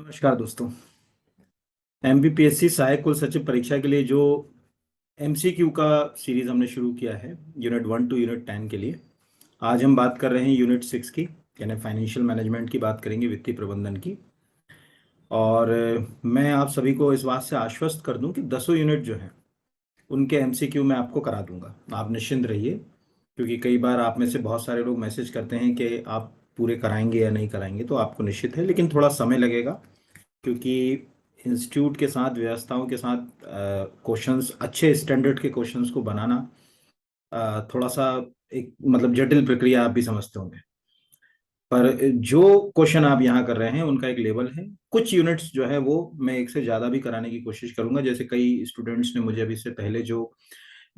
नमस्कार दोस्तों। एमपीपीएससी सहायक कुल सचिव परीक्षा के लिए जो एमसीक्यू का सीरीज हमने शुरू किया है यूनिट 1 टू यूनिट 10 के लिए, आज हम बात कर रहे हैं यूनिट 6 की, यानी फाइनेंशियल मैनेजमेंट की बात करेंगे, वित्तीय प्रबंधन की। और मैं आप सभी को इस बात से आश्वस्त कर दूं कि 10 यूनिट जो हैं उनके एमसीक्यू मैं आपको करा दूंगा, आप निश्चिंत रहिए। क्योंकि कई बार आप में से बहुत सारे लोग मैसेज करते हैं कि आप पूरे कराएंगे या नहीं कराएंगे, तो आपको निश्चित है, लेकिन थोड़ा समय लगेगा। क्योंकि इंस्टीट्यूट के साथ, व्यवस्थाओं के साथ क्वेश्चंस, अच्छे स्टैंडर्ड के क्वेश्चंस को बनाना थोड़ा सा एक मतलब जटिल प्रक्रिया, आप भी समझते होंगे। पर जो क्वेश्चन आप यहाँ कर रहे हैं उनका एक लेवल है। कुछ यूनिट्स जो है वो मैं एक से ज़्यादा भी कराने की कोशिश करूंगा। जैसे कई स्टूडेंट्स ने मुझे अभी से पहले जो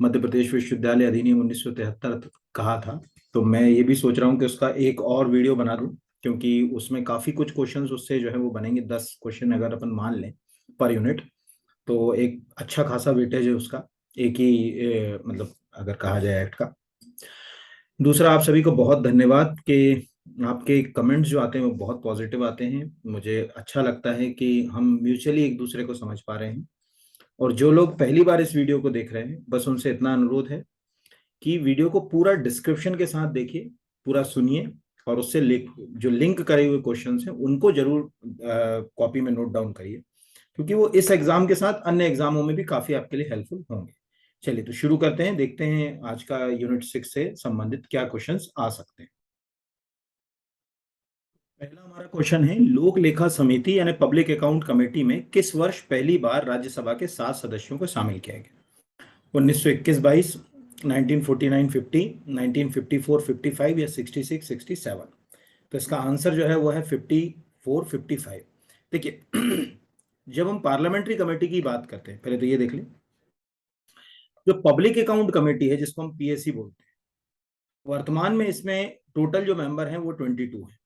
मध्य प्रदेश विश्वविद्यालय अधिनियम 1973 कहा था, तो मैं ये भी सोच रहा हूँ कि उसका एक और वीडियो बना दूं। क्योंकि उसमें काफ़ी कुछ क्वेश्चंस उससे जो है वो बनेंगे। 10 क्वेश्चन अगर अपन मान लें पर यूनिट, तो एक अच्छा खासा वेटेज है उसका, एक ही मतलब अगर कहा जाए एक्ट का। दूसरा, आप सभी को बहुत धन्यवाद कि आपके कमेंट्स जो आते हैं वो बहुत पॉजिटिव आते हैं। मुझे अच्छा लगता है कि हम म्यूचुअली एक दूसरे को समझ पा रहे हैं। और जो लोग पहली बार इस वीडियो को देख रहे हैं, बस उनसे इतना अनुरोध है कि वीडियो को पूरा डिस्क्रिप्शन के साथ देखिए, पूरा सुनिए, और उससे जो लिंक करे हुए क्वेश्चंस हैं उनको जरूर कॉपी में नोट डाउन करिए। क्योंकि वो इस एग्जाम के साथ अन्य एग्जामों में भी काफी आपके लिए हेल्पफुल होंगे। चलिए तो शुरू करते हैं, देखते हैं आज का यूनिट 6 से संबंधित क्या क्वेश्चंस आ सकते हैं। पहला हमारा क्वेश्चन है, लोक लेखा समिति यानी पब्लिक अकाउंट कमेटी में किस वर्ष पहली बार राज्यसभा के 7 सदस्यों को शामिल किया गया? 1921-22, 1949-50, 1954-55 या 66-67? तो इसका आंसर जो है वो है 54-55। देखिए, जब हम पार्लियामेंट्री कमेटी की बात करते हैं, पहले तो ये देख लें, जो पब्लिक अकाउंट कमेटी है जिसको हम पीएससी बोलते हैं, वर्तमान में इसमें टोटल जो मेंबर हैं वो 22 हैं।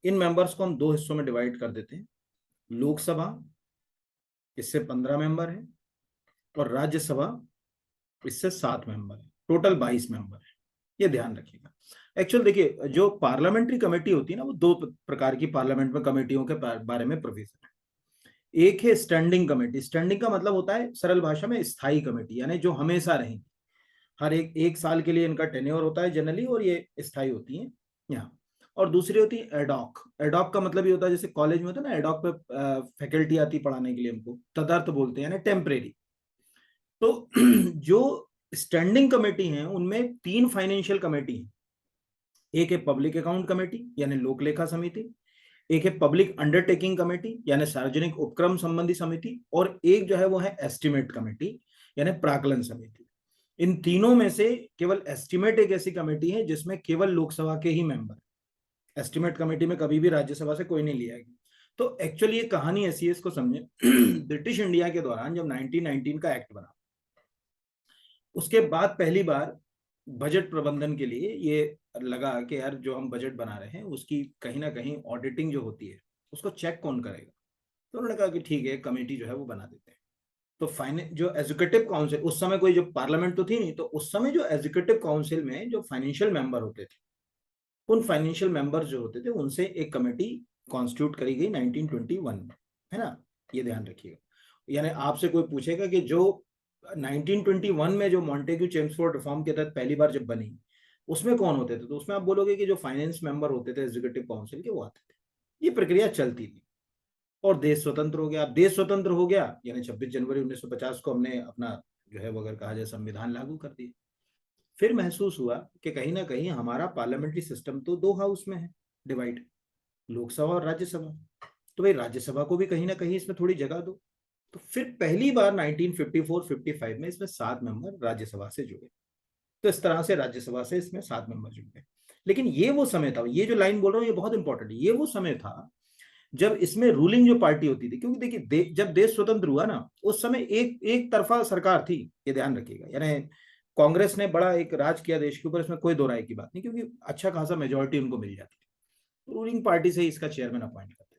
इन मेंबर्स को हम दो हिस्सों में डिवाइड कर देते हैं। लोकसभा, इससे 15 मेंबर हैं, और राज्यसभा, इससे 7 मेंबर है। टोटल 22 मेंबर है। ये ध्यान रखिएगा। एक्चुअल देखिए, जो पार्लियामेंट्री कमेटी होती है ना, वो दो प्रकार की पार्लियामेंट में कमेटियों के बारे में प्रोविजन है। एक है स्टैंडिंग कमेटी। स्टैंडिंग का मतलब होता है सरल भाषा में स्थायी कमेटी, यानी जो हमेशा रहेंगी। हर एक साल के लिए इनका टेन्योर होता है जनरली, और ये स्थायी होती हैं यहाँ। और दूसरी होती है एडॉक। एडॉक का मतलब ये होता है, जैसे कॉलेज में होता है ना, एडॉक पे फैकल्टी आती पढ़ाने के लिए, हमको तदर्थ बोलते हैं, यानी टेम्परेरी। तो जो स्टैंडिंग कमेटी हैं उनमें 3 फाइनेंशियल कमेटी हैं। एक है पब्लिक अकाउंट कमेटी यानी लोक लेखा समिति, एक है पब्लिक अंडरटेकिंग कमेटी यानी सार्वजनिक उपक्रम संबंधी समिति, और एक जो है वो है एस्टिमेट कमेटी यानी प्राकलन समिति। इन तीनों में से केवल एस्टिमेट एक ऐसी कमेटी है जिसमें केवल लोकसभा के ही मेंबर। एस्टिमेट कमेटी में कभी भी राज्यसभा से कोई नहीं लिया गया। तो एक्चुअली ये कहानी ऐसी है, इसको समझे। ब्रिटिश इंडिया के दौरान जब 1919 का एक्ट बना, उसके बाद पहली बार बजट प्रबंधन के लिए ये लगा कि यार जो हम बजट बना रहे हैं उसकी कहीं ना कहीं ऑडिटिंग जो होती है उसको चेक कौन करेगा। तो उन्होंने कहा कि ठीक है, कमेटी जो है वो बना देते हैं। तो फाइनेंस जो एजुकेटिव काउंसिल, उस समय कोई जो पार्लियामेंट तो थी नहीं, तो उस समय जो एजुकेटिव काउंसिल में जो फाइनेंशियल मेंबर होते थे, उन फाइनेंशियल मेंबर्स जो होते थे उनसे एक कमेटी कॉन्स्टिट्यूट करी गई 1921 में, है ना। ये ध्यान रखिएगा। यानी आपसे कोई पूछेगा कि जो 1921 में जो मॉन्टेग्यू चेम्सफोर्ड रिफॉर्म के तहत पहली बार जब बनी, उसमें कौन होते थे, तो उसमें आप बोलोगे कि जो फाइनेंस मेंबर होते थे एग्जीक्यूटिव काउंसिल के, वो आते थे। ये प्रक्रिया चलती थी, और देश स्वतंत्र हो गया। देश स्वतंत्र हो गया यानी 26 जनवरी 1950 को हमने अपना जो है वो अगर कहा जाए संविधान लागू कर दिया। फिर महसूस हुआ कि कहीं ना कहीं हमारा पार्लियामेंट्री सिस्टम तो दो हाउस में है डिवाइड, लोकसभा और राज्यसभा। तो भाई राज्यसभा को भी कहीं ना कहीं इसमें थोड़ी जगह दो। तो फिर पहली बार 1954-55 में इसमें 7 मेंबर राज्यसभा से जुड़े। तो इस तरह से राज्यसभा से इसमें 7 मेंबर जुड़ गए। लेकिन ये वो समय था, ये जो लाइन बोल रहा हूँ ये बहुत इंपॉर्टेंट है, ये वो समय था जब इसमें रूलिंग जो पार्टी होती थी। क्योंकि देखिए जब देश स्वतंत्र हुआ ना, उस समय एक तरफा सरकार थी, ये ध्यान रखिएगा। यानी कांग्रेस ने बड़ा एक राज किया देश के ऊपर, इसमें कोई दो राय की बात नहीं, क्योंकि अच्छा खासा मेजोरिटी उनको मिल जाती थी। रूलिंग पार्टी से ही इसका चेयरमैन अपॉइंट करते थे।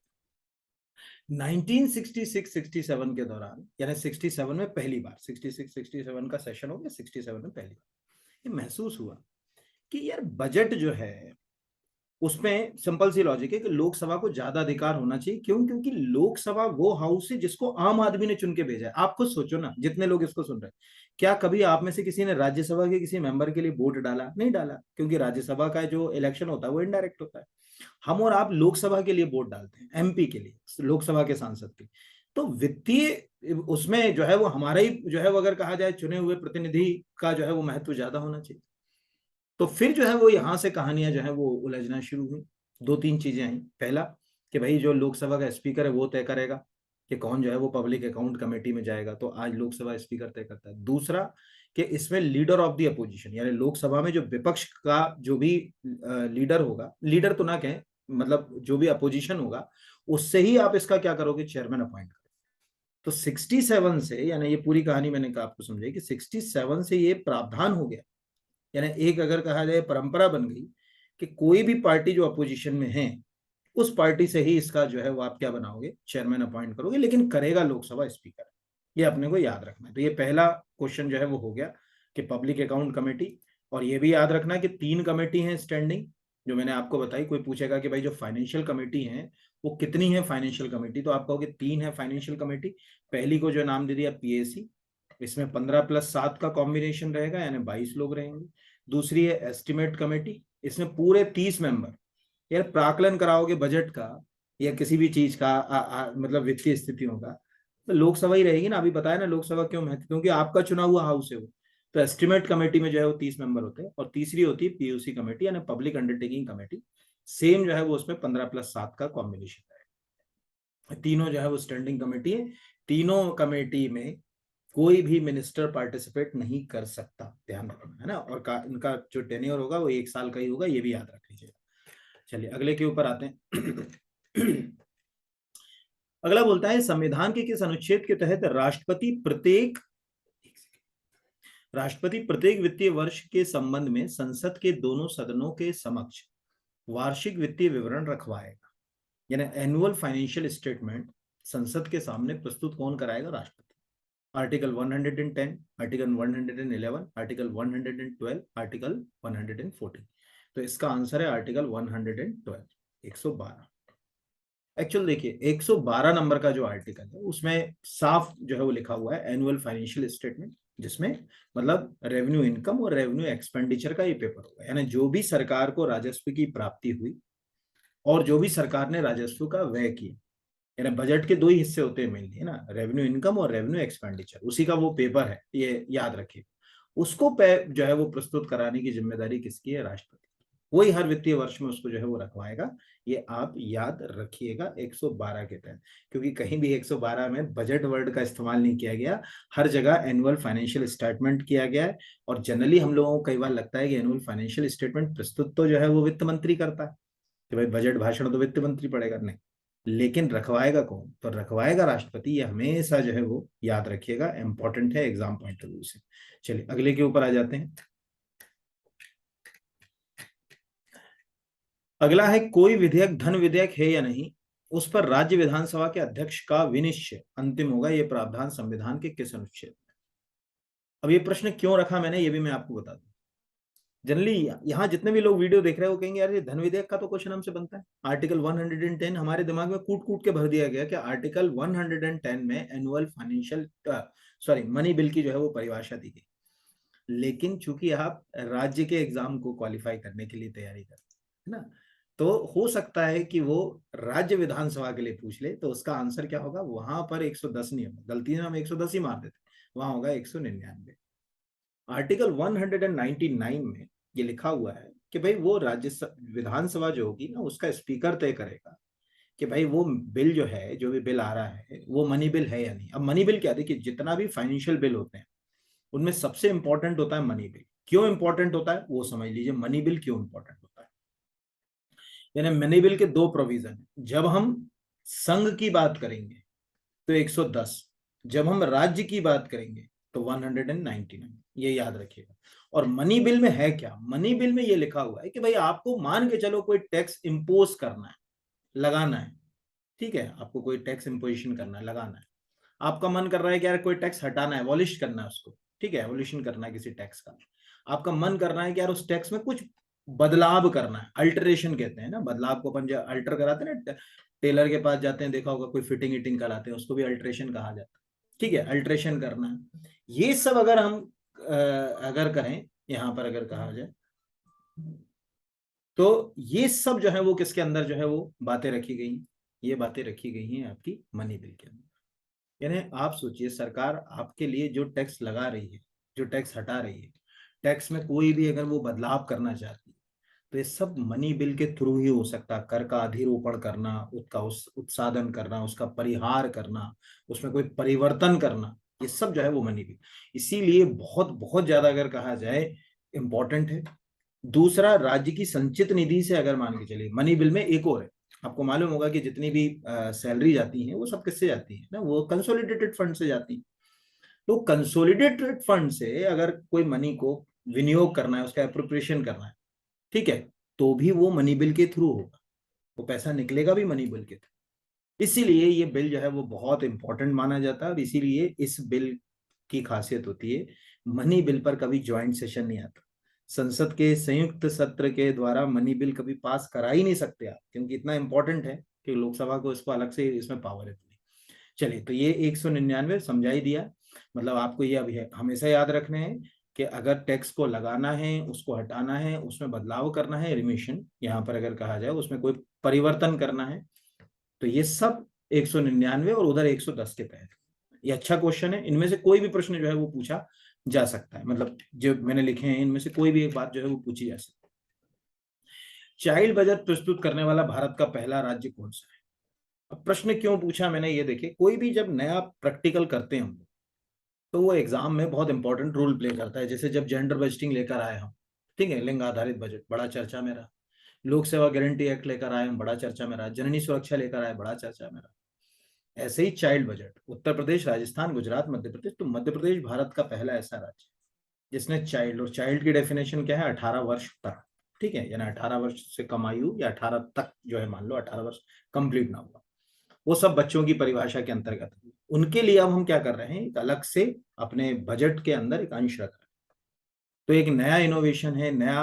1966-67 के दौरान, यानी 67 में पहली बार, 66-67 का सेशन हो गया, 67 में पहली बार ये महसूस हुआ कि यार बजट जो है उसमें सिंपल सी लॉजिक है कि लोकसभा को ज्यादा अधिकार होना चाहिए। क्यों? क्योंकि लोकसभा वो हाउस है जिसको आम आदमी ने चुन के भेजा है। आप खुद सोचो ना, जितने लोग इसको सुन रहे हैं, क्या कभी आप में से किसी ने राज्यसभा के किसी मेंबर के लिए वोट डाला? नहीं डाला, क्योंकि राज्यसभा का जो इलेक्शन होता है वो इनडायरेक्ट होता है। हम और आप लोकसभा के लिए वोट डालते हैं, एमपी के लिए, लोकसभा के सांसद के। तो वित्तीय उसमें जो है वो हमारा ही जो है वो, अगर कहा जाए, चुने हुए प्रतिनिधि का जो है वो महत्व ज्यादा होना चाहिए। तो फिर जो है वो यहां से कहानियां जो है वो उलझना शुरू हुई। दो तीन चीजें आई। पहला कि भाई जो लोकसभा का स्पीकर है वो तय करेगा कि कौन जो है वो पब्लिक अकाउंट कमेटी में जाएगा, तो आज लोकसभा स्पीकर तय करता है। दूसरा कि इसमें लीडर ऑफ द अपोजिशन, यानी लोकसभा में जो विपक्ष का जो भी लीडर होगा, लीडर तो ना कहें, मतलब जो भी अपोजिशन होगा, उससे ही आप इसका क्या करोगे, चेयरमैन अपॉइंट करोगे। तो 67 से, यानी ये पूरी कहानी मैंने कहा आपको समझाई कि 67 से ये प्रावधान हो गया, यानी एक अगर कहा जाए परंपरा बन गई कि कोई भी पार्टी जो अपोजिशन में है उस पार्टी से ही इसका जो है वो आप क्या बनाओगे, चेयरमैन अपॉइंट करोगे, लेकिन करेगा लोकसभा स्पीकर। ये अपने को याद रखना है। तो ये पहला क्वेश्चन जो है वो हो गया कि पब्लिक अकाउंट कमेटी। और ये भी याद रखना कि 3 कमेटी है स्टैंडिंग, जो मैंने आपको बताई। कोई पूछेगा कि भाई जो फाइनेंशियल कमेटी है वो कितनी है फाइनेंशियल कमेटी, तो आप कहोगे 3 है फाइनेंशियल कमेटी। पहली को जो नाम दे दिया पीएसी, इसमें 15+7 का कॉम्बिनेशन रहेगा, यानी 22 लोग रहेंगे। दूसरी है एस्टिमेट कमेटी, इसमें पूरे 30 मेंबर। यार प्राकलन कराओगे बजट का या किसी भी चीज का मतलब वित्तीय स्थितियों का, तो लोकसभा ही रहेगी ना। अभी बताया ना लोकसभा क्यों महत्व, क्योंकि आपका चुना हुआ हाउस है वो। तो एस्टिमेट कमेटी में जो है वो 30 मेंबर होते हैं। और तीसरी होती है पीयूसी कमेटी, यानी पब्लिक अंडरटेकिंग कमेटी। सेम जो है वो उसमें 15+7 का कॉम्बिनेशन है। तीनों जो है वो स्टैंडिंग कमेटी है। तीनों कमेटी में कोई भी मिनिस्टर पार्टिसिपेट नहीं कर सकता, ध्यान रखना है ना। और इनका जो टेन्योर होगा वो 1 साल का ही होगा, ये भी याद रख लीजिएगा। चलिए अगले के ऊपर आते हैं। अगला बोलता है संविधान के किस अनुच्छेद के तहत राष्ट्रपति प्रत्येक वित्तीय वर्ष के संबंध में संसद के दोनों सदनों के समक्ष वार्षिक वित्तीय विवरण रखवाएगा। यानी एनुअल फाइनेंशियल स्टेटमेंट संसद के सामने प्रस्तुत कौन कराएगा? राष्ट्रपति। Article 110, article 111, article 112, article 114। तो इसका आंसर है आर्टिकल 112, 112। एक्चुअल देखिए 112 नंबर का जो आर्टिकल है उसमें साफ जो है वो लिखा हुआ है एनुअल फाइनेंशियल स्टेटमेंट, जिसमें मतलब रेवेन्यू इनकम और रेवेन्यू एक्सपेंडिचर का ये पेपर होगा। यानी जो भी सरकार को राजस्व की प्राप्ति हुई और जो भी सरकार ने राजस्व का व्यय किया, यानी बजट के 2 ही हिस्से होते हैं मेनली, है ना, रेवेन्यू इनकम और रेवेन्यू एक्सपेंडिचर, उसी का वो पेपर है, ये याद रखिए। उसको जो है वो प्रस्तुत कराने की जिम्मेदारी किसकी है? राष्ट्रपति। वही हर वित्तीय वर्ष में उसको जो है वो रखवाएगा। ये आप याद रखिएगा 112 के तहत, क्योंकि कहीं भी 112 में बजट वर्ड का इस्तेमाल नहीं किया गया, हर जगह एनुअल फाइनेंशियल स्टेटमेंट किया गया है। और जनरली हम लोगों को कई बार लगता है कि एनुअल फाइनेंशियल स्टेटमेंट प्रस्तुत तो जो है वो वित्त मंत्री करता है, कि भाई बजट भाषण तो वित्त मंत्री पढ़ेगा, नहीं। लेकिन रखवाएगा कौन? तो रखवाएगा राष्ट्रपति। ये हमेशा जो है वो याद रखिएगा, इंपॉर्टेंट है एग्जाम पॉइंट ऑफ व्यू से। चलिए अगले के ऊपर आ जाते हैं। अगला है कोई विधेयक धन विधेयक है या नहीं, उस पर राज्य विधानसभा के अध्यक्ष का विनिश्चय अंतिम होगा। ये प्रावधान संविधान के किस अनुच्छेद में? अब ये प्रश्न क्यों रखा मैंने, ये भी मैं आपको बता दूं। जनरली यहाँ जितने भी लोग वीडियो देख रहे हो कहेंगे यार ये धन विधेयक का तो क्वेश्चन हमसे बनता है। आर्टिकल 110 हमारे दिमाग में कूट कूट के भर दिया गया कि आर्टिकल 110 में एनुअल फाइनेंशियल मनी बिल की जो है वो परिभाषा दी गई। लेकिन चूंकि आप राज्य के एग्जाम को क्वालिफाई करने के लिए तैयारी करते हैं ना, तो हो सकता है कि वो राज्य विधानसभा के लिए पूछ ले, तो उसका आंसर क्या होगा? वहां पर 110 नहीं होगा, गलती से हम 110 ही मार देते, वहां होगा 199। आर्टिकल 199 में ये लिखा हुआ है कि भाई वो राज्य विधानसभा जो होगी ना उसका स्पीकर तय करेगा कि भाई वो बिल जो है, जो भी बिल आ रहा है वो मनी बिल है या नहीं। अब मनी बिल क्या, देखिए जितना भी फाइनेंशियल बिल होते हैं उनमें सबसे इंपॉर्टेंट होता है मनी बिल। क्यों इंपॉर्टेंट होता है वो समझ लीजिए। मनी बिल क्यों इंपॉर्टेंट होता है, यानी मनी बिल के 2 प्रोविजन है। जब हम संघ की बात करेंगे तो 110, जब हम राज्य की बात करेंगे तो 199, ये याद रखिएगा। और मनी बिल में है क्या? मनी बिल में ये लिखा हुआ है कि भाई आपको मान के चलो कोई टैक्स इंपोज करना है, लगाना है, ठीक है, आपको कोई टैक्स इंपोजिशन करना है, लगाना है। आपका मन कर रहा है कि यार कोई टैक्स हटाना है, एबॉलिश करना है उसको, ठीक है, एबॉलिशन करना है किसी टैक्स का। आपका मन कर रहा है कि यार उस टैक्स में कुछ बदलाव करना है, अल्टरेशन कहते हैं ना, बदलाव को अपन जो अल्टर कराते हैं ना, टेलर के पास जाते हैं, देखा होगा कोई फिटिंग इटिंग कराते हैं, उसको भी अल्टरेशन कहा जाता है। ठीक है, अल्टरेशन करना है, ये सब अगर हम अगर करें यहाँ पर अगर कहा जाए, तो ये सब जो है वो किसके अंदर जो है वो बातें रखी गई, ये बातें रखी गई हैं आपकी मनी बिल के अंदर। यानी आप सोचिए, सरकार आपके लिए जो टैक्स लगा रही है, जो टैक्स हटा रही है, टैक्स में कोई भी अगर वो बदलाव करना चाहती है, तो ये सब मनी बिल के थ्रू ही हो सकता है। कर का अधिरोपण करना, उसका उत्साधन करना, उसका परिहार करना, उसमें कोई परिवर्तन करना, ये सब जो है वो मनी बिल, इसीलिए बहुत बहुत ज्यादा अगर कहा जाए इंपॉर्टेंट है। दूसरा, राज्य की संचित निधि से अगर मान के चलिए, मनी बिल में एक और है, आपको मालूम होगा कि जितनी भी सैलरी जाती है वो सब किससे जाती है ना, वो कंसोलिडेटेड फंड से जाती है। तो कंसोलिडेटेड फंड से अगर कोई मनी को विनियोग करना है, उसका अप्रोप्रिएशन करना है, ठीक है, तो भी वो मनी बिल के थ्रू होगा, वो पैसा निकलेगा भी मनी बिल के थ्रू। इसीलिए ये बिल जो है वो बहुत इंपॉर्टेंट माना जाता है, और इसीलिए इस बिल की खासियत होती है, मनी बिल पर कभी ज्वाइंट सेशन नहीं आता, संसद के संयुक्त सत्र के द्वारा मनी बिल कभी पास करा ही नहीं सकते आप, क्योंकि इतना इंपॉर्टेंट है कि लोकसभा को इसको अलग से इसमें पावर है। चलिए, तो ये 199 समझा ही दिया। मतलब आपको ये अभी हमेशा याद रखने हैं कि अगर टैक्स को लगाना है, उसको हटाना है, उसमें बदलाव करना है, रिमिशन यहाँ पर अगर कहा जाए, उसमें कोई परिवर्तन करना है, तो ये सब 199 और उधर 110 के तहत। ये अच्छा क्वेश्चन है, इनमें से कोई भी प्रश्न जो है वो पूछा जा सकता है, मतलब जो मैंने लिखे हैं इनमें से कोई भी एक बात जो है वो पूछी जा सकती है। चाइल्ड बजट प्रस्तुत करने वाला भारत का पहला राज्य कौन सा है? अब प्रश्न क्यों पूछा मैंने, ये देखिए, कोई भी जब नया प्रैक्टिकल करते हैं हम, तो वो एग्जाम में बहुत इंपॉर्टेंट रोल प्ले करता है। जैसे जब जेंडर बजटिंग लेकर आए हम, ठीक है, लिंग आधारित बजट बड़ा चर्चा में रहा, लोक सेवा गारंटी एक्ट लेकर आए हम, बड़ा चर्चा में रहा, जननी सुरक्षा लेकर आए, बड़ा चर्चा में रहा। ऐसे ही चाइल्ड बजट, उत्तर प्रदेश, राजस्थान, गुजरात, मध्य प्रदेश, तो मध्य प्रदेश भारत का पहला ऐसा राज्य जिसने चाइल्ड, और चाइल्ड की डेफिनेशन क्या है, 18 वर्ष तक, ठीक है, यानी 18 वर्ष से कम आयु, या 18 तक जो है, मान लो 18 वर्ष कंप्लीट ना हुआ, वो सब बच्चों की परिभाषा के अंतर्गत है। उनके लिए अब हम क्या कर रहे हैं, एक अलग से अपने बजट के अंदर एक अंश रख रहे हैं। तो एक नया इनोवेशन है, नया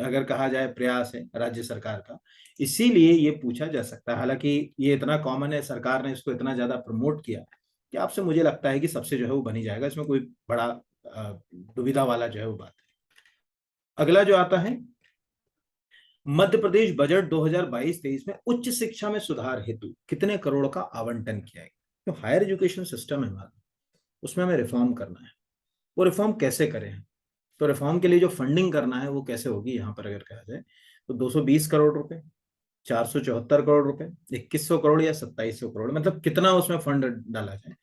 अगर कहा जाए प्रयास है राज्य सरकार का, इसीलिए ये पूछा जा सकता है। हालांकि ये इतना कॉमन है, सरकार ने इसको इतना ज्यादा प्रमोट किया कि आपसे मुझे लगता है कि सबसे जो है वो बनी जाएगा, इसमें कोई बड़ा दुविधा वाला जो है वो बात है। अगला जो आता है, मध्य प्रदेश बजट 2022-23 में उच्च शिक्षा में सुधार हेतु कितने करोड़ का आवंटन किया गया? जो हायर एजुकेशन सिस्टम है हमारा, उसमें हमें रिफॉर्म करना है। वो रिफॉर्म कैसे करें? तो रिफॉर्म के लिए जो फंडिंग करना है वो कैसे होगी, यहाँ पर अगर कहा जाए, तो 220 करोड़ रुपए, 474 करोड़ रुपए, 2100 करोड़ या 2700 करोड़, मतलब कितना उसमें फंड डाला जाए।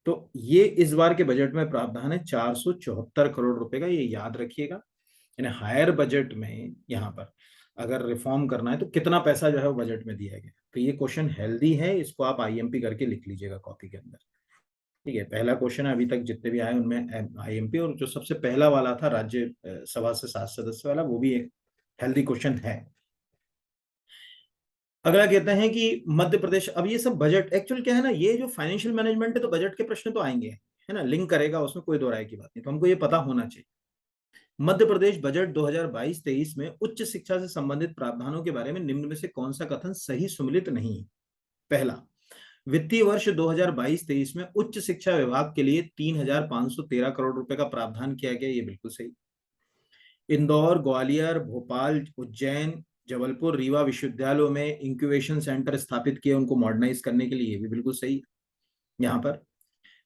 तो ये इस बार के बजट में प्रावधान है 474 करोड़ रुपए का, ये याद रखिएगा। यानी हायर बजट में यहाँ पर अगर रिफॉर्म करना है तो कितना पैसा जो है वो बजट में दिया गया। तो ये क्वेश्चन हेल्दी है, इसको आप आईएमपी करके लिख लीजिएगा कॉपी के अंदर। ठीक है, पहला क्वेश्चन है अभी तक जितने भी आए उनमें आईएमपी, और जो सबसे पहला वाला था राज्य सभा से 7 सदस्य वाला, वो भी एक हेल्दी क्वेश्चन है। अगला कहते हैं कि मध्य प्रदेश, अब ये सब बजट एक्चुअल क्या है ना, ये जो फाइनेंशियल मैनेजमेंट है, तो बजट के प्रश्न तो आएंगे, है ना, लिंक करेगा उसमें, कोई दो राय की बात नहीं, तो हमको ये पता होना चाहिए। मध्य प्रदेश बजट 2022-23 में उच्च शिक्षा से संबंधित प्रावधानों के बारे में निम्न में से कौन सा कथन सही सुमेलित नहीं है? पहला, वित्तीय वर्ष 2022-23 में उच्च शिक्षा विभाग के लिए 3,513 करोड़ रुपए का प्रावधान किया गया, ये बिल्कुल सही। इंदौर, ग्वालियर, भोपाल, उज्जैन, जबलपुर, रीवा विश्वविद्यालयों में इंक्यूबेशन सेंटर स्थापित किए उनको मॉडर्नाइज करने के लिए, ये भी बिल्कुल सही। यहाँ पर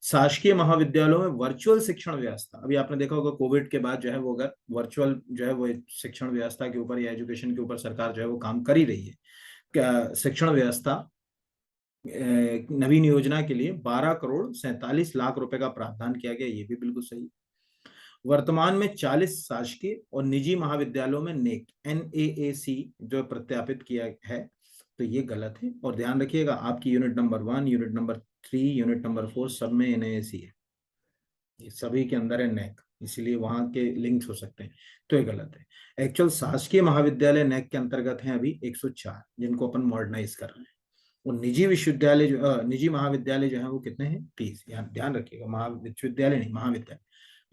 शासकीय महाविद्यालयों में वर्चुअल शिक्षण व्यवस्था, अभी आपने देखा होगा कोविड के बाद जो है वो अगर वर्चुअल जो है वो शिक्षण व्यवस्था के ऊपर या एजुकेशन के ऊपर सरकार जो है वो काम कर ही रही है। क्या शिक्षण व्यवस्था नवीन योजना के लिए 12 करोड़ 47 लाख रुपए का प्रावधान किया गया, ये भी बिल्कुल सही। वर्तमान में 40 शासकीय और निजी महाविद्यालयों में नेक NAAC जो प्रत्यापित किया है, तो ये गलत है। और ध्यान रखिएगा, आपकी unit number 1, unit number 3, unit number 4 सब में NAAC है, ये सभी के अंदर है नेक, इसीलिए वहां के लिंक्स हो सकते हैं, तो ये गलत है। एक्चुअल शासकीय महाविद्यालय नेक के अंतर्गत हैं अभी 104, जिनको अपन मॉडर्नाइज कर रहे हैं। और निजी विश्वविद्यालय जो निजी महाविद्यालय जो है वो कितने हैं? 30। यहाँ ध्यान रखिएगा, महाविश्वविद्यालय नहीं, महाविद्यालय।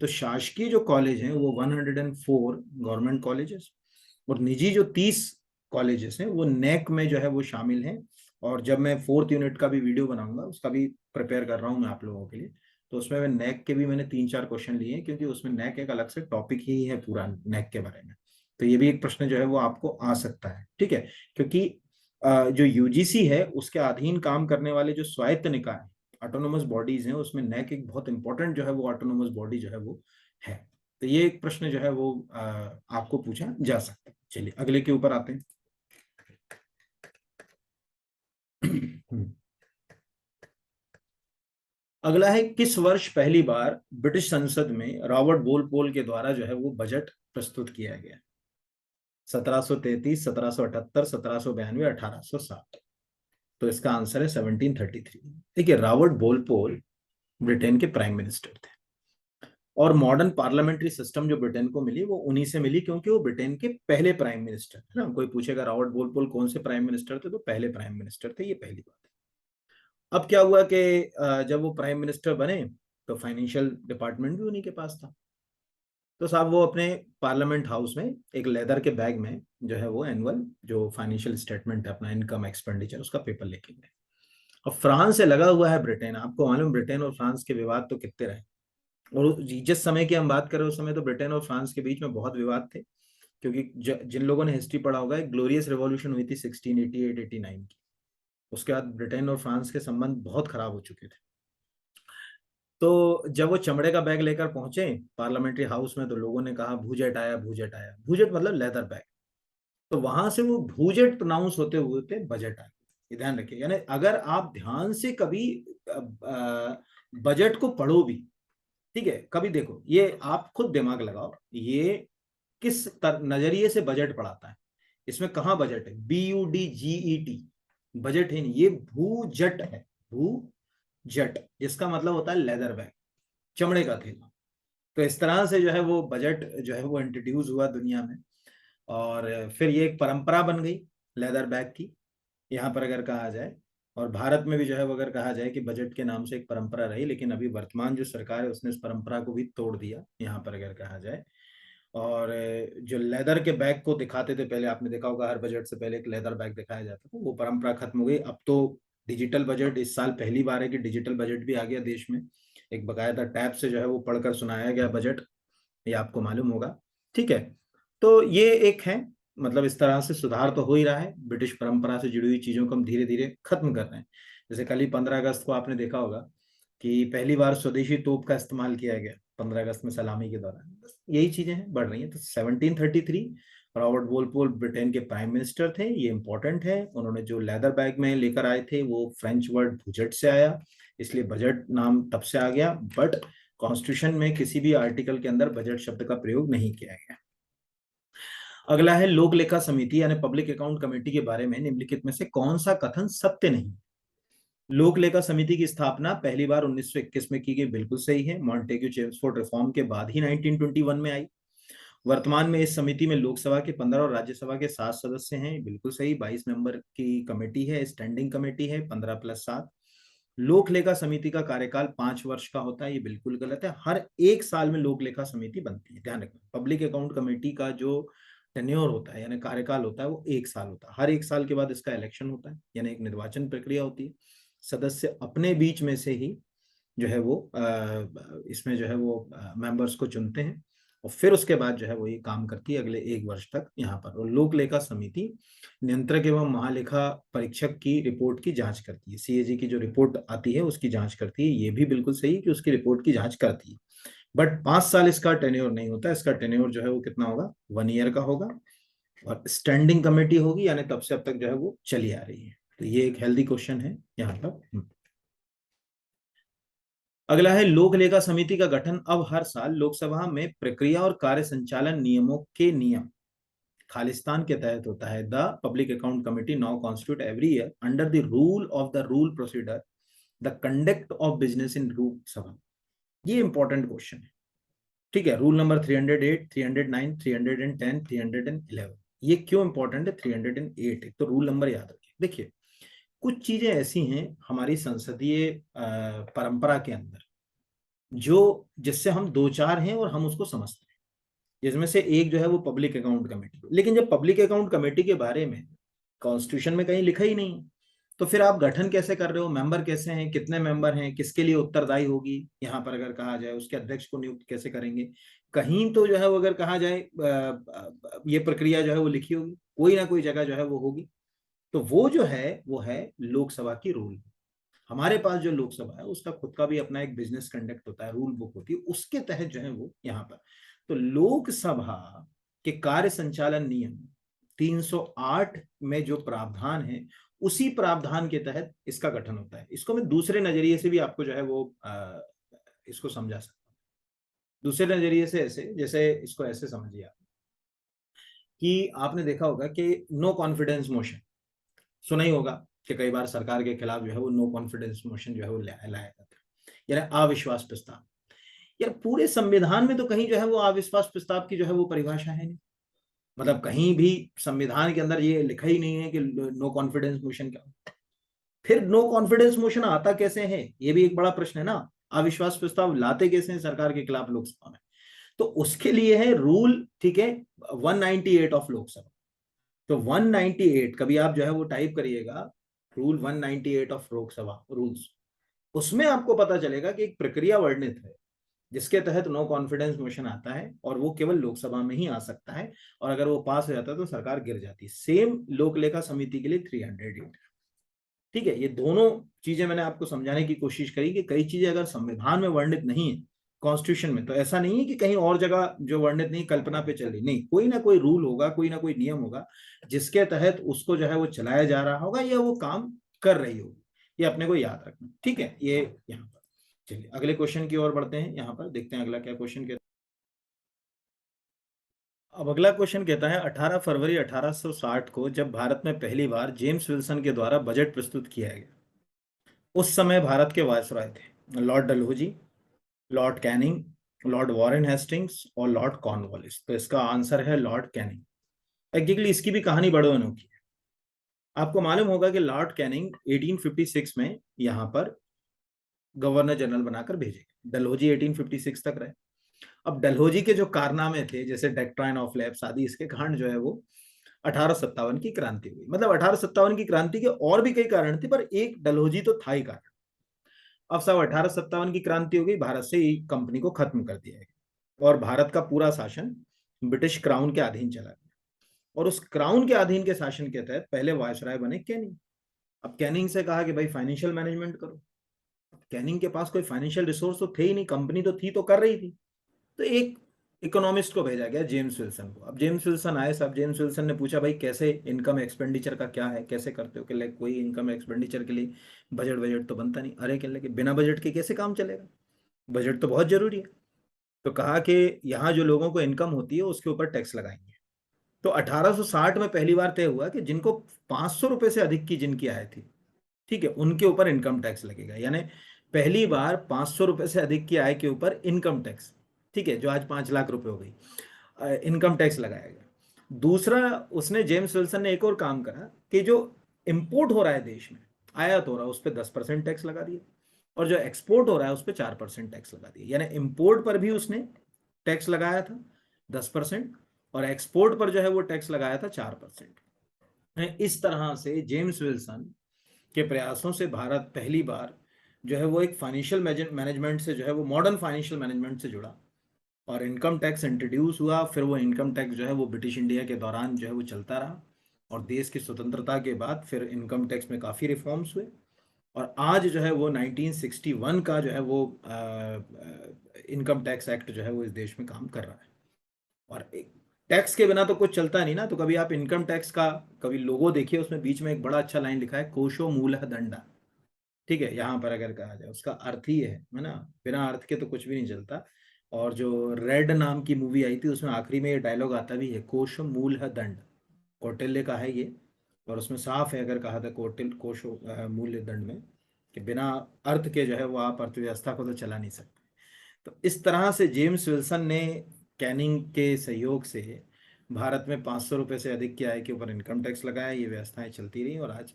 तो शासकीय जो कॉलेज हैं वो 104 गवर्नमेंट कॉलेजेस, और निजी जो 30 कॉलेजेस हैं वो नेक में जो है वो शामिल हैं। और जब मैं 4th यूनिट का भी वीडियो बनाऊंगा, उसका भी प्रिपेयर कर रहा हूँ मैं आप लोगों के लिए, तो उसमें मैं नेक के भी मैंने 3-4 क्वेश्चन लिए हैं, क्योंकि उसमें नेक एक अलग से टॉपिक ही है पूरा नेक के बारे में। तो ये भी एक प्रश्न जो है वो आपको आ सकता है, ठीक है। क्योंकि जो यूजीसी है उसके अधीन काम करने वाले जो स्वायत्त निकाय ऑटोनोमस बॉडीज हैं, उसमें नेक एक बहुत इंपॉर्टेंट जो है वो ऑटोनोमस बॉडी जो है वो है। तो ये एक प्रश्न जो है वो आपको पूछा जा सकता है। चलिए अगले के ऊपर आते हैं। अगला है, किस वर्ष पहली बार ब्रिटिश संसद में रॉबर्ट वोलपोल के द्वारा जो है वो बजट प्रस्तुत किया गया? 1733, 1778, 1792, 1807। तो इसका आंसर है 1733। देखिए, रॉबर्ट वोलपोल ब्रिटेन के प्राइम मिनिस्टर थे, और मॉडर्न पार्लियामेंट्री सिस्टम जो ब्रिटेन को मिली वो उन्हीं से मिली, क्योंकि वो ब्रिटेन के पहले प्राइम मिनिस्टर है ना। कोई पूछेगा रॉबर्ट वोलपोल कौन से प्राइम मिनिस्टर थे, तो पहले प्राइम मिनिस्टर थे, ये पहली बात है। अब क्या हुआ कि जब वो प्राइम मिनिस्टर बने तो फाइनेंशियल डिपार्टमेंट भी उन्हीं के पास था। तो साहब वो अपने पार्लियामेंट हाउस में एक लेदर के बैग में जो है वो एनुअल जो फाइनेंशियल स्टेटमेंट है अपना, इनकम एक्सपेंडिचर, उसका पेपर लेके गए। और फ्रांस से लगा हुआ है ब्रिटेन, आपको मालूम ब्रिटेन और फ्रांस के विवाद तो कितने रहे। और जिस समय की हम बात करें उस समय तो ब्रिटेन और फ्रांस के बीच में बहुत विवाद थे, क्योंकि जिन लोगों ने हिस्ट्री पढ़ा होगा, एक ग्लोरियस रेवोल्यूशन हुई थी 1688-89 की। उसके बाद ब्रिटेन और फ्रांस के संबंध बहुत खराब हो चुके थे। तो जब वो चमड़े का बैग लेकर पहुंचे पार्लियामेंट्री हाउस में, तो लोगों ने कहा भूजेट आया, भूजेट आया। भूजेट मतलब लेदर बैग। तो वहां से वो भूजेट प्रोनाउंस होते हुए बजट आया। ये ध्यान रखिए, यानी अगर आप ध्यान से कभी बजट को पढ़ो भी, ठीक है, कभी देखो, ये आप खुद दिमाग लगाओ, ये किस नजरिए से बजट पढ़ाता है। इसमें कहाँ बजट है? BUDGET बजट है नहीं, ये भूजट है। भूजट जिसका मतलब होता है लेदर बैग, चमड़े का थैला। तो इस तरह से जो है वो बजट जो है वो इंट्रोड्यूस हुआ दुनिया में, और फिर ये एक परंपरा बन गई लेदर बैग की, यहाँ पर अगर कहा जाए। और भारत में भी जो है वो अगर कहा जाए कि बजट के नाम से एक परंपरा रही, लेकिन अभी वर्तमान जो सरकार है उसने इस परंपरा को भी तोड़ दिया, यहाँ पर अगर कहा जाए। और जो लेदर के बैग को दिखाते थे पहले, आपने देखा होगा हर बजट से पहले एक लेदर बैग दिखाया जाता था, वो परंपरा खत्म हो गई। अब तो डिजिटल बजट, इस साल पहली बार है कि डिजिटल बजट भी आ गया देश में। एक बकायदा टैब से जो है वो पढ़कर सुनाया गया बजट, ये आपको मालूम होगा, ठीक है। तो ये एक है, मतलब इस तरह से सुधार तो हो ही रहा है, ब्रिटिश परंपरा से जुड़ी हुई चीजों को हम धीरे धीरे खत्म कर रहे हैं। जैसे कल ही 15 अगस्त को आपने देखा होगा कि पहली बार स्वदेशी तोप का इस्तेमाल किया गया 15 अगस्त में सलामी के दौरान। बस यही चीजें हैं, बढ़ रही हैं। तो 1733 रॉबर्ट वोलपोल ब्रिटेन के प्राइम मिनिस्टर थे, ये इंपॉर्टेंट है। उन्होंने जो लेदर बैग में लेकर आए थे वो फ्रेंच वर्ड बजट से आया, इसलिए बजट नाम तब से आ गया। बट कॉन्स्टिट्यूशन में किसी भी आर्टिकल के अंदर बजट शब्द का प्रयोग नहीं किया गया। अगला है, लोक लेखा समिति यानी पब्लिक अकाउंट कमेटी के बारे में निम्नलिखित में से कौन सा कथन सत्य नहीं? लोक लेखा समिति की स्थापना पहली बार 1921 में की गई, बिल्कुल सही है। मॉन्टेग्यू चेम्सफोर्ड रिफॉर्म के बाद ही 1921 में आई। वर्तमान में इस समिति में लोकसभा के 15 और राज्यसभा के 7 सदस्य हैं, बिल्कुल सही। 22 मेंबर की कमेटी है, स्टैंडिंग कमेटी है, 15+7। लोक लेखा समिति का कार्यकाल 5 वर्ष का होता है, ये बिल्कुल गलत है। हर एक साल में लोक लेखा समिति बनती है, ध्यान रखना। पब्लिक अकाउंट कमेटी का जो टेन्योर होता है यानी कार्यकाल होता है वो 1 साल होता है। हर 1 साल के बाद इसका इलेक्शन होता है, यानी एक निर्वाचन प्रक्रिया होती है। सदस्य अपने बीच में से ही जो है वो इसमें जो है वो मेंबर्स को चुनते हैं, और फिर उसके बाद जो है वो ये काम करती है अगले 1 वर्ष तक यहाँ पर। और लोक लेखा समिति नियंत्रक एवं महालेखा परीक्षक की रिपोर्ट की जांच करती है। CAG की जो रिपोर्ट आती है उसकी जांच करती है, ये भी बिल्कुल सही कि उसकी रिपोर्ट की जांच करती है। बट 5 साल इसका टेन्योर नहीं होता, इसका टेन्योर जो है वो कितना होगा? 1 ईयर का होगा। और स्टैंडिंग कमेटी होगी, यानी तब से अब तक जो है वो चली आ रही है। तो ये एक हेल्दी क्वेश्चन है यहाँ पर। अगला है, लोक लेखा समिति का गठन अब हर साल लोकसभा में प्रक्रिया और कार्य संचालन नियमों के नियम खालिस्तान के तहत होता है। The public account committee now constitute every year under the rule of the rule procedure the conduct of business in Lok Sabha. ये इंपॉर्टेंट क्वेश्चन है, ठीक है। Rule number 308, 309, 310, 311। ये क्यों इंपॉर्टेंट है 308? एक तो रूल नंबर याद रखिए। देखिए, कुछ चीजें ऐसी हैं हमारी संसदीय परंपरा के अंदर जो जिससे हम दो चार हैं और हम उसको समझते हैं। जिसमें से एक जो है वो पब्लिक अकाउंट कमेटी। लेकिन जब पब्लिक अकाउंट कमेटी के बारे में कॉन्स्टिट्यूशन में कहीं लिखा ही नहीं है, तो फिर आप गठन कैसे कर रहे हो, मेंबर कैसे हैं, कितने मेंबर हैं, किसके लिए उत्तरदायी होगी, यहाँ पर अगर कहा जाए उसके अध्यक्ष को नियुक्त कैसे करेंगे, कहीं तो जो है वो अगर कहा जाए ये प्रक्रिया जो है वो लिखी होगी, कोई ना कोई जगह जो है वो होगी। तो वो जो है वो है लोकसभा की रूल। हमारे पास जो लोकसभा है उसका खुद का भी अपना एक बिजनेस कंडक्ट होता है, रूल बुक होती है, उसके तहत जो है वो यहाँ पर। तो लोकसभा के कार्य संचालन नियम 308 में जो प्रावधान है, उसी प्रावधान के तहत इसका गठन होता है। इसको मैं दूसरे नजरिए से भी आपको जो है वो इसको समझा सकता हूँ। दूसरे नजरिए से ऐसे, जैसे इसको ऐसे समझिए आप, कि आपने देखा होगा कि नो कॉन्फिडेंस मोशन सुना ही होगा कि कई बार सरकार के खिलाफ जो है वो नो कॉन्फिडेंस मोशन जो है वो लाया जाता है, यानी अविश्वास प्रस्ताव। यार पूरे संविधान में तो कहीं जो है वो अविश्वास प्रस्ताव की जो है वो परिभाषा है नहीं, मतलब कहीं भी संविधान के अंदर ये लिखा ही नहीं है कि नो कॉन्फिडेंस मोशन क्या। फिर नो कॉन्फिडेंस मोशन आता कैसे है, ये भी एक बड़ा प्रश्न है ना। अविश्वास प्रस्ताव लाते कैसे हैं सरकार के खिलाफ लोकसभा में, तो उसके लिए है रूल, ठीक है, 198 ऑफ लोकसभा। तो 198 कभी आप जो है वो टाइप करिएगा, रूल 198 ऑफ लोकसभा रूल्स, उसमें आपको पता चलेगा कि एक प्रक्रिया वर्णित है जिसके तहत नो कॉन्फिडेंस मोशन आता है, और वो केवल लोकसभा में ही आ सकता है, और अगर वो पास हो जाता है तो सरकार गिर जाती है। सेम लोक लेखा समिति के लिए 308। ठीक है, ये दोनों चीजें मैंने आपको समझाने की कोशिश करी कि कई चीजें अगर संविधान में वर्णित नहीं है, कॉन्स्टिट्यूशन में, तो ऐसा नहीं है कि कहीं और जगह जो वर्णित नहीं, कल्पना पे चल रही, नहीं, कोई ना कोई रूल होगा, कोई ना कोई नियम होगा जिसके तहत उसको जो है वो चलाया जा रहा होगा या वो काम कर रही होगी। ये अपने को याद रखना, ठीक है। ये यहाँ पर चलिए अगले क्वेश्चन की ओर बढ़ते हैं, यहाँ पर देखते हैं अगला क्या क्वेश्चन कहता है। अब अगला क्वेश्चन कहता है 18 फरवरी 1860 को जब भारत में पहली बार जेम्स विल्सन के द्वारा बजट प्रस्तुत किया गया, उस समय भारत के वायसराय थे Lord Dalhousie, Lord Canning, Lord Warren Hastings और लॉर्ड कॉर्नवालिस। तो इसका आंसर है लॉर्ड कैनिंग। एक्चुअली इसकी भी कहानी बड़ो अनोखी है। आपको मालूम होगा कि लॉर्ड कैनिंग 1856 में यहाँ पर गवर्नर जनरल बनाकर भेजे गए, डलहौजी 1856 तक रहे। अब डलहौजी के जो कारनामे थे, जैसे डेक्ट्राइन ऑफ लैप्स आदि, इसके कारण जो है वो 1857 की क्रांति हुई। मतलब 1857 की क्रांति के और भी कई कारण थे, पर एक डलहौजी तो था ही कारण। अब साहब 1857 की क्रांति हो गई, भारत से ही कंपनी को खत्म कर दिया गया और भारत का पूरा शासन ब्रिटिश क्राउन के अधीन चला गया। और उस क्राउन के अधीन के शासन के तहत पहले वायसराय बने कैनिंग। अब कैनिंग से कहा कि भाई फाइनेंशियल मैनेजमेंट करो। कैनिंग के पास कोई फाइनेंशियल रिसोर्स तो थे ही नहीं, कंपनी तो थी तो कर रही थी, तो एक इकोनॉमिस्ट को भेजा गया, जेम्स विल्सन को। अब जेम्स विल्सन आए साहब, जेम्स विल्सन ने पूछा भाई कैसे इनकम एक्सपेंडिचर का क्या है, कैसे करते हो, कि लाइक कोई इनकम एक्सपेंडिचर के लिए बजट बजट तो बनता नहीं। अरे कहने लगे बिना बजट के कैसे काम चलेगा, बजट तो बहुत जरूरी है। तो कहा कि यहाँ जो लोगों को इनकम होती है उसके ऊपर टैक्स लगाएंगे। तो 1860 में पहली बार तय हुआ कि जिनको 500 रुपए से अधिक की जिनकी आय थी, ठीक है, उनके ऊपर इनकम टैक्स लगेगा। यानी पहली बार 500 रुपए से अधिक की आय के ऊपर इनकम टैक्स, ठीक है, जो आज 5 लाख रुपए हो गई, इनकम टैक्स लगाया गया। दूसरा, उसने जेम्स विल्सन ने एक और काम करा कि जो इंपोर्ट हो रहा है देश में, आयात हो रहा है, उस पर 10% टैक्स लगा दिया, और जो एक्सपोर्ट हो रहा है उस पर 4% टैक्स लगा दिया। यानी इंपोर्ट पर भी उसने टैक्स लगाया था 10%, और एक्सपोर्ट पर जो है वो टैक्स लगाया था 4%। इस तरह से जेम्स विल्सन के प्रयासों से भारत पहली बार जो है वो एक फाइनेंशियल मैनेजमेंट से जो है वो मॉडर्न फाइनेंशियल मैनेजमेंट से जुड़ा, और इनकम टैक्स इंट्रोड्यूस हुआ। फिर वो इनकम टैक्स जो है वो ब्रिटिश इंडिया के दौरान जो है वो चलता रहा, और देश की स्वतंत्रता के बाद फिर इनकम टैक्स में काफ़ी रिफॉर्म्स हुए, और आज जो है वो 1961 का जो है वो इनकम टैक्स एक्ट जो है वो इस देश में काम कर रहा है। और टैक्स के बिना तो कुछ चलता नहीं ना। तो कभी आप इनकम टैक्स का कभी लोगो देखिए, उसमें बीच में एक बड़ा अच्छा लाइन लिखा है, कोशो मूलः दंडा। ठीक है, यहाँ पर अगर कहा जाए उसका अर्थ ही है ना, बिना अर्थ के तो कुछ भी नहीं चलता। और जो रेड नाम की मूवी आई थी उसमें आखिरी में ये डायलॉग आता भी है, कोशो मूलः दंड, कौटिल्य का है ये। और उसमें साफ है अगर कहा था कौटिल्य कोशो मूल्य दंड में, कि बिना अर्थ के जो है वो आप अर्थव्यवस्था को तो चला नहीं सकते। तो इस तरह से जेम्स विल्सन ने कैनिंग के सहयोग से भारत में 500 रुपए से अधिक की आय के ऊपर इनकम टैक्स लगाया। ये व्यवस्थाएं चलती रही और आज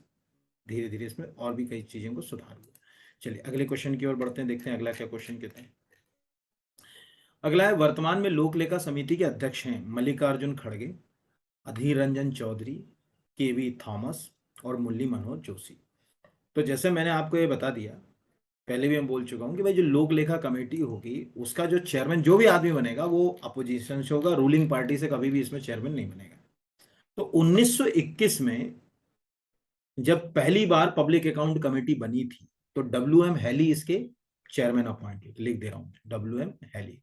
धीरे धीरे इसमें और भी कई चीजों को सुधार हुआ। चलिए अगले क्वेश्चन की ओर बढ़ते हैं, देखते हैं अगला क्या क्वेश्चन कहते हैं। अगला है, वर्तमान में लोक लेखा समिति के अध्यक्ष हैं मल्लिकार्जुन खड़गे, अधीर रंजन चौधरी, केवी थॉमस और मुरली मनोहर जोशी। तो जैसे मैंने आपको ये बता दिया, पहले भी मैं बोल चुका हूं कि भाई जो लोक लेखा कमेटी होगी उसका जो चेयरमैन जो भी आदमी बनेगा वो अपोजिशन से होगा, रूलिंग पार्टी से कभी भी इसमें चेयरमैन नहीं बनेगा। तो 1921 में जब पहली बार पब्लिक अकाउंट कमेटी बनी थी तो WM हैली इसके चेयरमैन अपॉइंटेड, लिख दे रहा हूं WM हैली।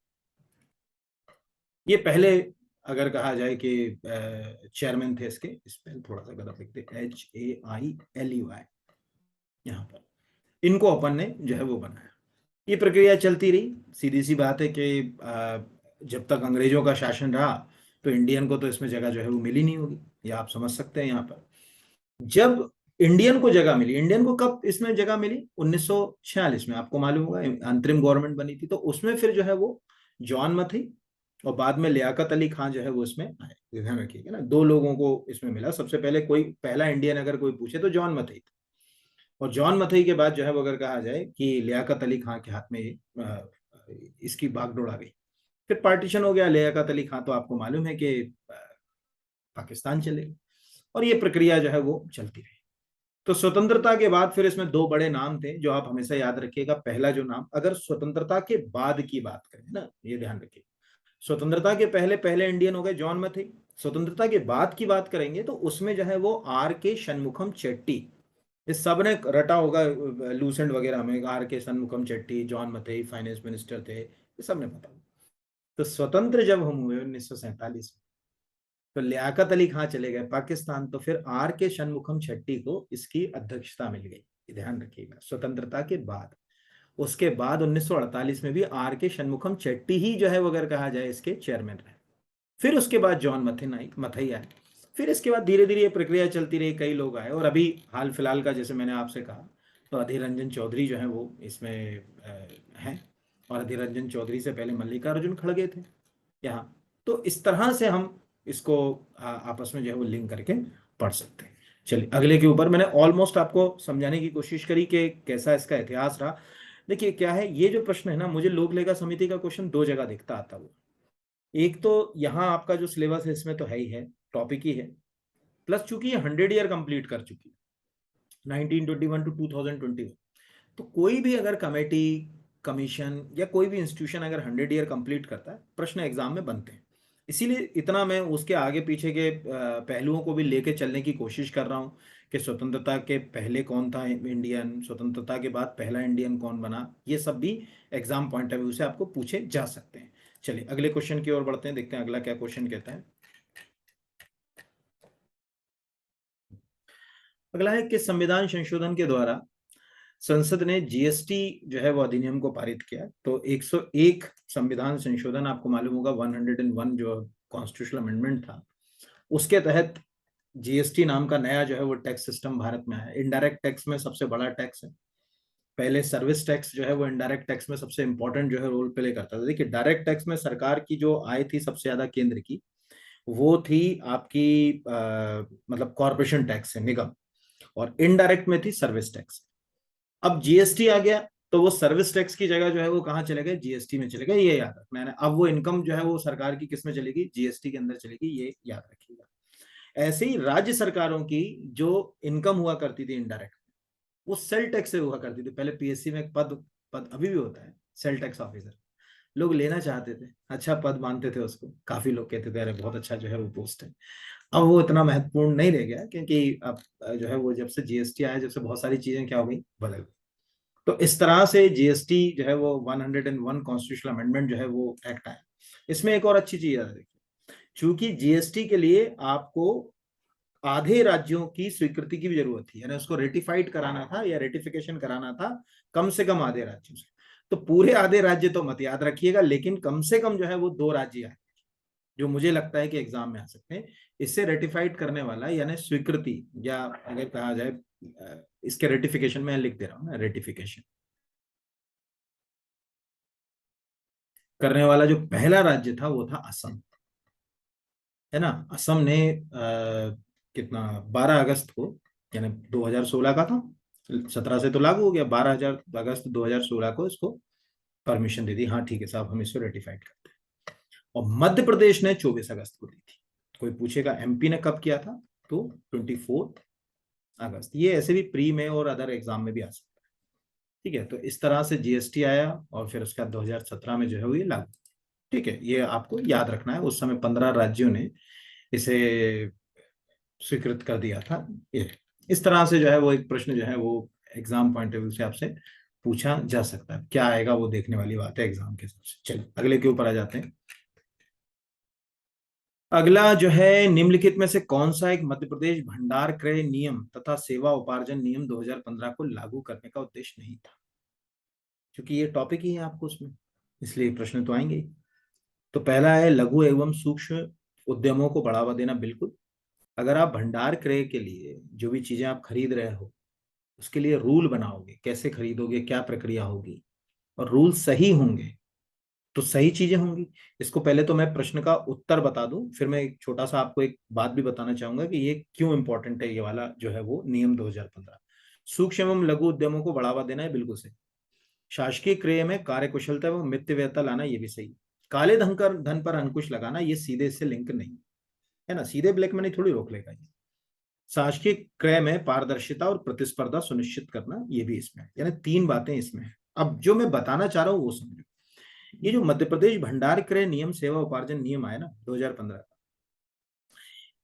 ये पहले अगर कहा जाए कि चेयरमैन थे इसके, इस पर थोड़ा सा गलत लिखते, HAILEY यहाँ पर, इनको अपन ने जो है वो बनाया। ये प्रक्रिया चलती रही। सीधी सी बात है कि जब तक अंग्रेजों का शासन रहा तो इंडियन को तो इसमें जगह जो है वो मिली नहीं होगी, ये आप समझ सकते हैं। यहाँ पर जब इंडियन को जगह मिली, इंडियन को कब इसमें जगह मिली, 1946 में, आपको मालूम होगा अंतरिम गवर्नमेंट बनी थी, तो उसमें फिर जो है वो जॉन मथी और बाद में लियाकत अली खान जो है वो इसमें आए। ध्यान रखिएगा ना, दो लोगों को इसमें मिला। सबसे पहले कोई पहला इंडियन अगर कोई पूछे तो जॉन मथई, और जॉन मथई के बाद जो है वो अगर कहा जाए कि लियाकत अली खान के हाथ में इसकी बागडोर आ गई। फिर पार्टीशन हो गया, लियाकत अली खान तो आपको मालूम है कि पाकिस्तान चले गए, और ये प्रक्रिया जो है वो चलती रही। तो स्वतंत्रता के बाद फिर इसमें दो बड़े नाम थे जो आप हमेशा याद रखिएगा। पहला जो नाम, अगर स्वतंत्रता के बाद की बात करें ना, ये ध्यान रखिए, स्वतंत्रता के पहले पहले इंडियन हो गए जॉन मथई। स्वतंत्रता के बाद की बात करेंगे तो उसमें जो है वो R K षणमुखम चेट्टी, इस सब ने रटा होगा लूसेंट वगैरह में, R K Shanmukham Chetty, John Mathai finance minister थे, ये सब ने पता। तो स्वतंत्र जब हम हुए 1947 में, तो लियाकत अली खां चले गए पाकिस्तान, तो फिर R K षणमुखम चेट्टी को इसकी अध्यक्षता मिल गई। ध्यान रखिएगा, स्वतंत्रता के बाद। उसके बाद 1948 में भी R K षणमुखम चेट्टी ही जो है वो अगर कहा जाए इसके चेयरमैन रहे। फिर उसके बाद जॉन मथई आए। फिर इसके बाद धीरे धीरे ये प्रक्रिया चलती रही, कई लोग आए, और अभी हाल फिलहाल का जैसे मैंने आपसे कहा तो अधीर रंजन चौधरी जो है वो इसमें हैं, और अधीर रंजन चौधरी से पहले मल्लिकार्जुन खड़गे थे यहाँ। तो इस तरह से हम इसको आपस में जो है वो लिंक करके पढ़ सकते हैं। चलिए अगले के ऊपर, मैंने ऑलमोस्ट आपको समझाने की कोशिश करी कि कैसा इसका इतिहास रहा। देखिए क्या है, ये जो प्रश्न है ना, मुझे लोक लेखा समिति का क्वेश्चन दो जगह दिखता आता हुआ। एक तो यहाँ आपका जो सिलेबस है इसमें तो है ही है, टॉपिक ही है, प्लस चूंकि ये 100 ईयर कंप्लीट कर चुकी है, 1921 टू 2021, तो कोई भी अगर कमेटी, कमीशन या कोई भी इंस्टीट्यूशन अगर 100 ईयर कंप्लीट करता है, प्रश्न एग्जाम में बनते हैं। इसीलिए इतना मैं उसके आगे पीछे के पहलुओं को भी लेके चलने की कोशिश कर रहा हूँ कि स्वतंत्रता के पहले कौन था इंडियन, स्वतंत्रता के बाद पहला इंडियन कौन बना, ये सब भी एग्जाम पॉइंट ऑफ व्यू से आपको पूछे जा सकते हैं। चलिए अगले क्वेश्चन की ओर बढ़ते हैं, देखते हैं अगला क्या क्वेश्चन कहता है। अगला है कि संविधान संशोधन के द्वारा संसद ने GST जो है वो अधिनियम को पारित किया। तो 101 संविधान संशोधन, आपको मालूम होगा 101 जो कॉन्स्टिट्यूशनल अमेंडमेंट था, उसके तहत GST नाम का नया जो है वो टैक्स सिस्टम भारत में आया। इनडायरेक्ट टैक्स में सबसे बड़ा टैक्स है। पहले सर्विस टैक्स जो है वो इनडायरेक्ट टैक्स में सबसे इंपॉर्टेंट जो है रोल प्ले करता था। देखिए डायरेक्ट टैक्स में सरकार की जो आय थी सबसे ज्यादा केंद्र की, वो थी आपकी मतलब कॉरपोरेशन टैक्स है, निगम, और इनडायरेक्ट में थी सर्विस टैक्स। अब GST आ गया तो वो सर्विस टैक्स की जगह जो है वो कहाँ चले गए, GST में चले गए, ये याद रखना है ना। अब वो इनकम जो है वो सरकार की किस में चलेगी, GST के अंदर चलेगी, ये याद रखिएगा। ऐसे ही राज्य सरकारों की जो इनकम हुआ करती थी इनडायरेक्ट, वो सेल टैक्स से हुआ करती थी। पहले PSC में एक पद पद अभी भी होता है, सेल टैक्स ऑफिसर, लोग लेना चाहते थे, अच्छा पद मानते थे उसको, काफी लोग कहते थे अरे बहुत अच्छा जो है वो पोस्ट है। अब वो इतना महत्वपूर्ण नहीं रह गया, क्योंकि अब जो है वो जब से GST आया, जब से बहुत सारी चीजें क्या हो गई, बदल गई। तो इस तरह से GST जो है वो 101 कॉन्स्टिट्यूशनल अमेंडमेंट जो है वो एक्ट आया। इसमें एक और अच्छी चीज है, देखिए चूंकि GST के लिए आपको आधे राज्यों की स्वीकृति की भी जरूरत थी, यानी उसको रेटिफाइड कराना था या रेटिफिकेशन कराना था कम से कम आधे राज्यों से। तो पूरे आधे राज्य तो मत याद रखिएगा, लेकिन कम से कम जो है वो दो राज्य आए जो मुझे लगता है कि एग्जाम में आ सकते हैं। इससे रेटिफाइड करने वाला यानी स्वीकृति, या अगर कहा जाए इसके रेटिफिकेशन में लिख दे रहा हूं ना, रेटिफिकेशन करने वाला जो पहला राज्य था वो था असम, है ना। असम ने कितना, 12 अगस्त को, यानी 2016 का था, 17 से तो लागू हो गया, 12 अगस्त 2016 को इसको परमिशन दे दी, हाँ ठीक है साहब हम इसको रेटिफाइड करते हैं। और मध्य प्रदेश ने 24 अगस्त को दी थी। कोई पूछेगा एमपी ने कब किया था, तो 24 अगस्त। ये ऐसे भी प्री में और अदर एग्जाम में भी आ सकता है। ठीक है, तो इस तरह से जीएसटी आया और फिर उसका 2017 में जो है वो ये लागू। ठीक है, ये आपको याद रखना है, उस समय 15 राज्यों ने इसे स्वीकृत कर दिया था। ये इस तरह से जो है वो एक प्रश्न जो है वो एग्जाम पॉइंट ऑफ व्यू से आपसे पूछा जा सकता है। क्या आएगा वो देखने वाली बात है एग्जाम के हिसाब से। चलिए अगले के ऊपर आ जाते हैं। अगला जो है, निम्नलिखित में से कौन सा एक मध्य प्रदेश भंडार क्रय नियम तथा सेवा उपार्जन नियम 2015 को लागू करने का उद्देश्य नहीं था? क्योंकि ये टॉपिक ही है आपको उसमें, इसलिए प्रश्न तो आएंगे ही। तो पहला है लघु एवं सूक्ष्म उद्यमों को बढ़ावा देना। बिल्कुल, अगर आप भंडार क्रय के लिए जो भी चीजें आप खरीद रहे हो उसके लिए रूल बनाओगे, कैसे खरीदोगे, क्या प्रक्रिया होगी, और रूल सही होंगे तो सही चीजें होंगी। इसको पहले तो मैं प्रश्न का उत्तर बता दूं, फिर मैं एक छोटा सा आपको एक बात भी बताना चाहूंगा कि ये क्यों इंपॉर्टेंट है, ये वाला जो है वो नियम 2015। सूक्ष्म एवं लघु उद्यमों को बढ़ावा देना है, बिल्कुल सही। शासकीय क्रय में कार्यकुशलता एवं मितव्ययता लाना, ये भी सही। काले धन पर अंकुश लगाना, ये सीधे इससे लिंक नहीं है ना, सीधे ब्लैक मनी थोड़ी रोक लेगा ये। शासकीय क्रय में पारदर्शिता और प्रतिस्पर्धा सुनिश्चित करना, ये भी इसमें है। यानी 3 बातें इसमें है। अब जो मैं बताना चाह रहा हूं वो समझो। ये जो मध्य प्रदेश भंडार क्रय नियम सेवा उपार्जन नियम आया ना 2015 का,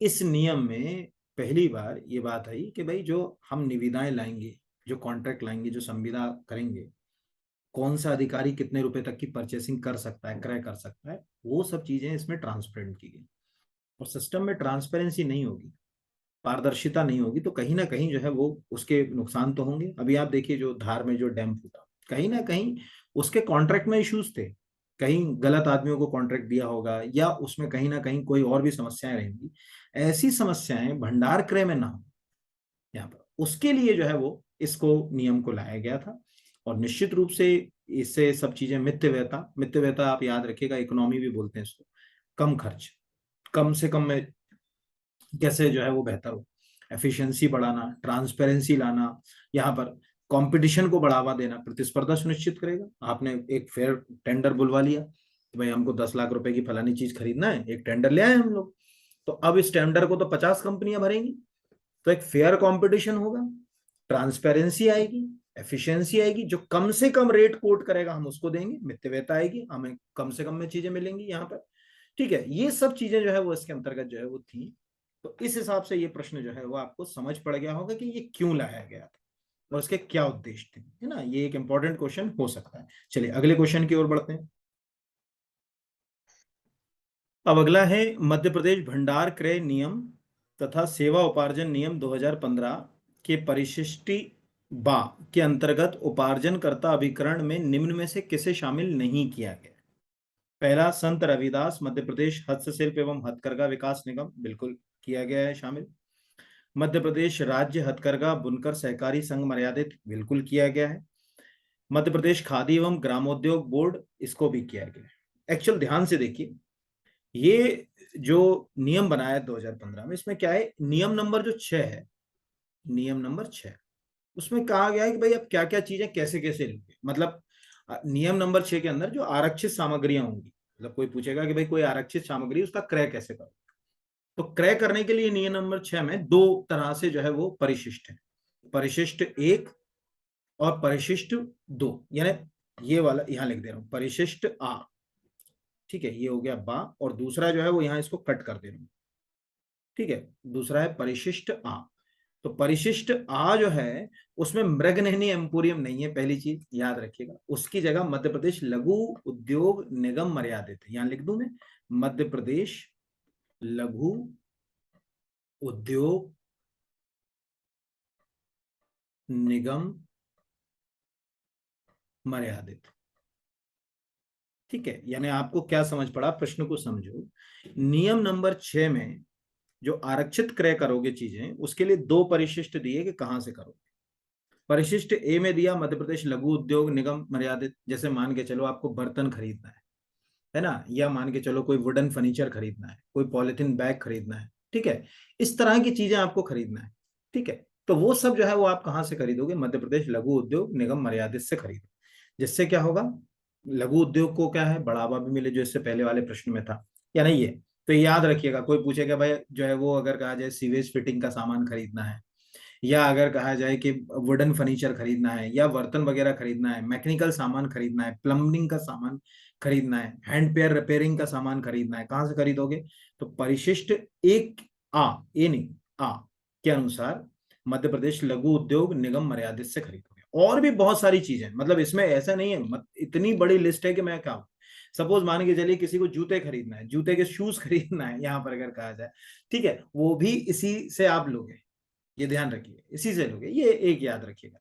इस नियम में पहली बार ये बात आई कि भाई जो हम निविदाएं लाएंगे, जो कॉन्ट्रैक्ट लाएंगे, जो संविदा करेंगे, कौन सा अधिकारी कितने रुपए तक की परचेसिंग कर सकता है, क्रय कर सकता है, वो सब चीजें इसमें ट्रांसपेरेंट की गई। और सिस्टम में ट्रांसपेरेंसी नहीं होगी, पारदर्शिता नहीं होगी, तो कहीं ना कहीं जो है वो उसके नुकसान तो होंगे। अभी आप देखिए जो धार में जो डैम फूटा, कहीं ना कहीं उसके कॉन्ट्रैक्ट में इश्यूज थे, कहीं गलत आदमियों को कॉन्ट्रैक्ट दिया होगा, या उसमें कहीं ना कहीं कोई और भी समस्याएं रहेंगी। ऐसी समस्याएं भंडार क्रय में ना हो यहाँ पर, उसके लिए जो है वो इसको नियम को लाया गया था। और निश्चित रूप से इससे सब चीजें, मितव्ययता, मितव्ययता आप याद रखिएगा, इकोनॉमी भी बोलते हैं इसको, कम खर्च, कम से कम में कैसे जो है वो बेहतर हो, एफिशिएंसी बढ़ाना, ट्रांसपेरेंसी लाना, यहाँ पर कंपटीशन को बढ़ावा देना, प्रतिस्पर्धा सुनिश्चित करेगा। आपने एक फेयर टेंडर बुलवा लिया कि भाई हमको 10 लाख रुपए की फलानी चीज खरीदना है, एक टेंडर ले आए हम लोग, तो अब इस टेंडर को तो 50 कंपनियां भरेंगी, तो एक फेयर कंपटीशन होगा, ट्रांसपेरेंसी आएगी, एफिशिएंसी आएगी, जो कम से कम रेट कोट करेगा हम उसको देंगे, मितव्ययता आएगी, हमें कम से कम में चीजें मिलेंगी यहाँ पर। ठीक है, ये सब चीजें जो है वो इसके अंतर्गत जो है वो थी। तो इस हिसाब से ये प्रश्न जो है वो आपको समझ पड़ गया होगा कि ये क्यों लाया गया था और इसके क्या उद्देश्य थे, है ना। ये एक इंपॉर्टेंट क्वेश्चन हो सकता है। चलिए अगले क्वेश्चन की ओर बढ़ते हैं। अब अगला है मध्य प्रदेश भंडार क्रय नियम तथा सेवा उपार्जन नियम 2015 के परिशिष्टि बा के अंतर्गत उपार्जनकर्ता अभिकरण में निम्न में से किसे शामिल नहीं किया गया? पहला, संत रविदास मध्य प्रदेश हस्तशिल्प एवं हथकरघा विकास निगम, बिल्कुल किया गया है शामिल। मध्य प्रदेश राज्य हथकरघा बुनकर सहकारी संघ मर्यादित, बिल्कुल किया गया है। मध्य प्रदेश खादी एवं ग्रामोद्योग बोर्ड, इसको भी किया गया है। एक्चुअल ध्यान से देखिए, ये जो नियम बनाया 2015 में, इसमें क्या है, नियम नंबर जो 6 है, नियम नंबर 6, उसमें कहा गया है कि भाई अब क्या क्या चीजें कैसे कैसे लोगे। मतलब नियम नंबर 6 के अंदर जो आरक्षित सामग्रियां होंगी, मतलब कोई पूछेगा कि भाई कोई आरक्षित सामग्री, उसका क्रय कैसे करो, तो क्रय करने के लिए नियम नंबर 6 में 2 तरह से जो है वो परिशिष्ट है, परिशिष्ट 1 और परिशिष्ट 2। यानी ये वाला यहां लिख दे रहा हूं, परिशिष्ट आ, ठीक है, ये हो गया बा, और दूसरा जो है वो यहां इसको कट कर दे रहा हूं, ठीक है, दूसरा है परिशिष्ट आ। तो परिशिष्ट आ जो है उसमें मृगनयनी एम्पोरियम नहीं है, पहली चीज याद रखिएगा। उसकी जगह मध्य प्रदेश लघु उद्योग निगम मर्यादित है, यहां लिख दूं मैं, मध्य प्रदेश लघु उद्योग निगम मर्यादित। ठीक है, यानी आपको क्या समझ पड़ा, प्रश्न को समझो। नियम नंबर 6 में जो आरक्षित क्रय करोगे चीजें, उसके लिए 2 परिशिष्ट दिए कि कहां से करोगे। परिशिष्ट ए में दिया मध्य प्रदेश लघु उद्योग निगम मर्यादित, जैसे मान के चलो आपको बर्तन खरीदना है ना, या मान के चलो कोई वुडन फर्नीचर खरीदना है, कोई पॉलिथीन बैग खरीदना है, ठीक है, इस तरह की चीजें आपको खरीदना है। ठीक है, तो वो सब जो है वो आप कहां से खरीदोगे, मध्य प्रदेश लघु उद्योग निगम मर्यादित से खरीदो। जिससे क्या होगा, लघु उद्योग को क्या है बढ़ावा भी मिले, जो इससे पहले वाले प्रश्न में था, या नहीं है? तो याद रखिएगा, कोई पूछेगा भाई जो है वो अगर कहा जाए सीवेज फिटिंग का सामान खरीदना है, या अगर कहा जाए कि वुडन फर्नीचर खरीदना है, या बर्तन वगैरह खरीदना है, मैकेनिकल सामान खरीदना है, प्लम्बिंग का सामान खरीदना है, हैंड पेयर रिपेयरिंग का सामान खरीदना है, कहाँ से खरीदोगे? तो परिशिष्ट एक आ, ये नहीं आ के अनुसार मध्य प्रदेश लघु उद्योग निगम मर्यादित से खरीदोगे। और भी बहुत सारी चीजें, मतलब इसमें ऐसा नहीं है, इतनी बड़ी लिस्ट है कि मैं क्या, सपोज मान के चलिए किसी को जूते खरीदना है, जूते के शूज खरीदना है यहाँ पर अगर कहा जाए, ठीक है, वो भी इसी से आप लोगे, ये ध्यान रखिए, इसी से लोगे, ये एक याद रखिएगा।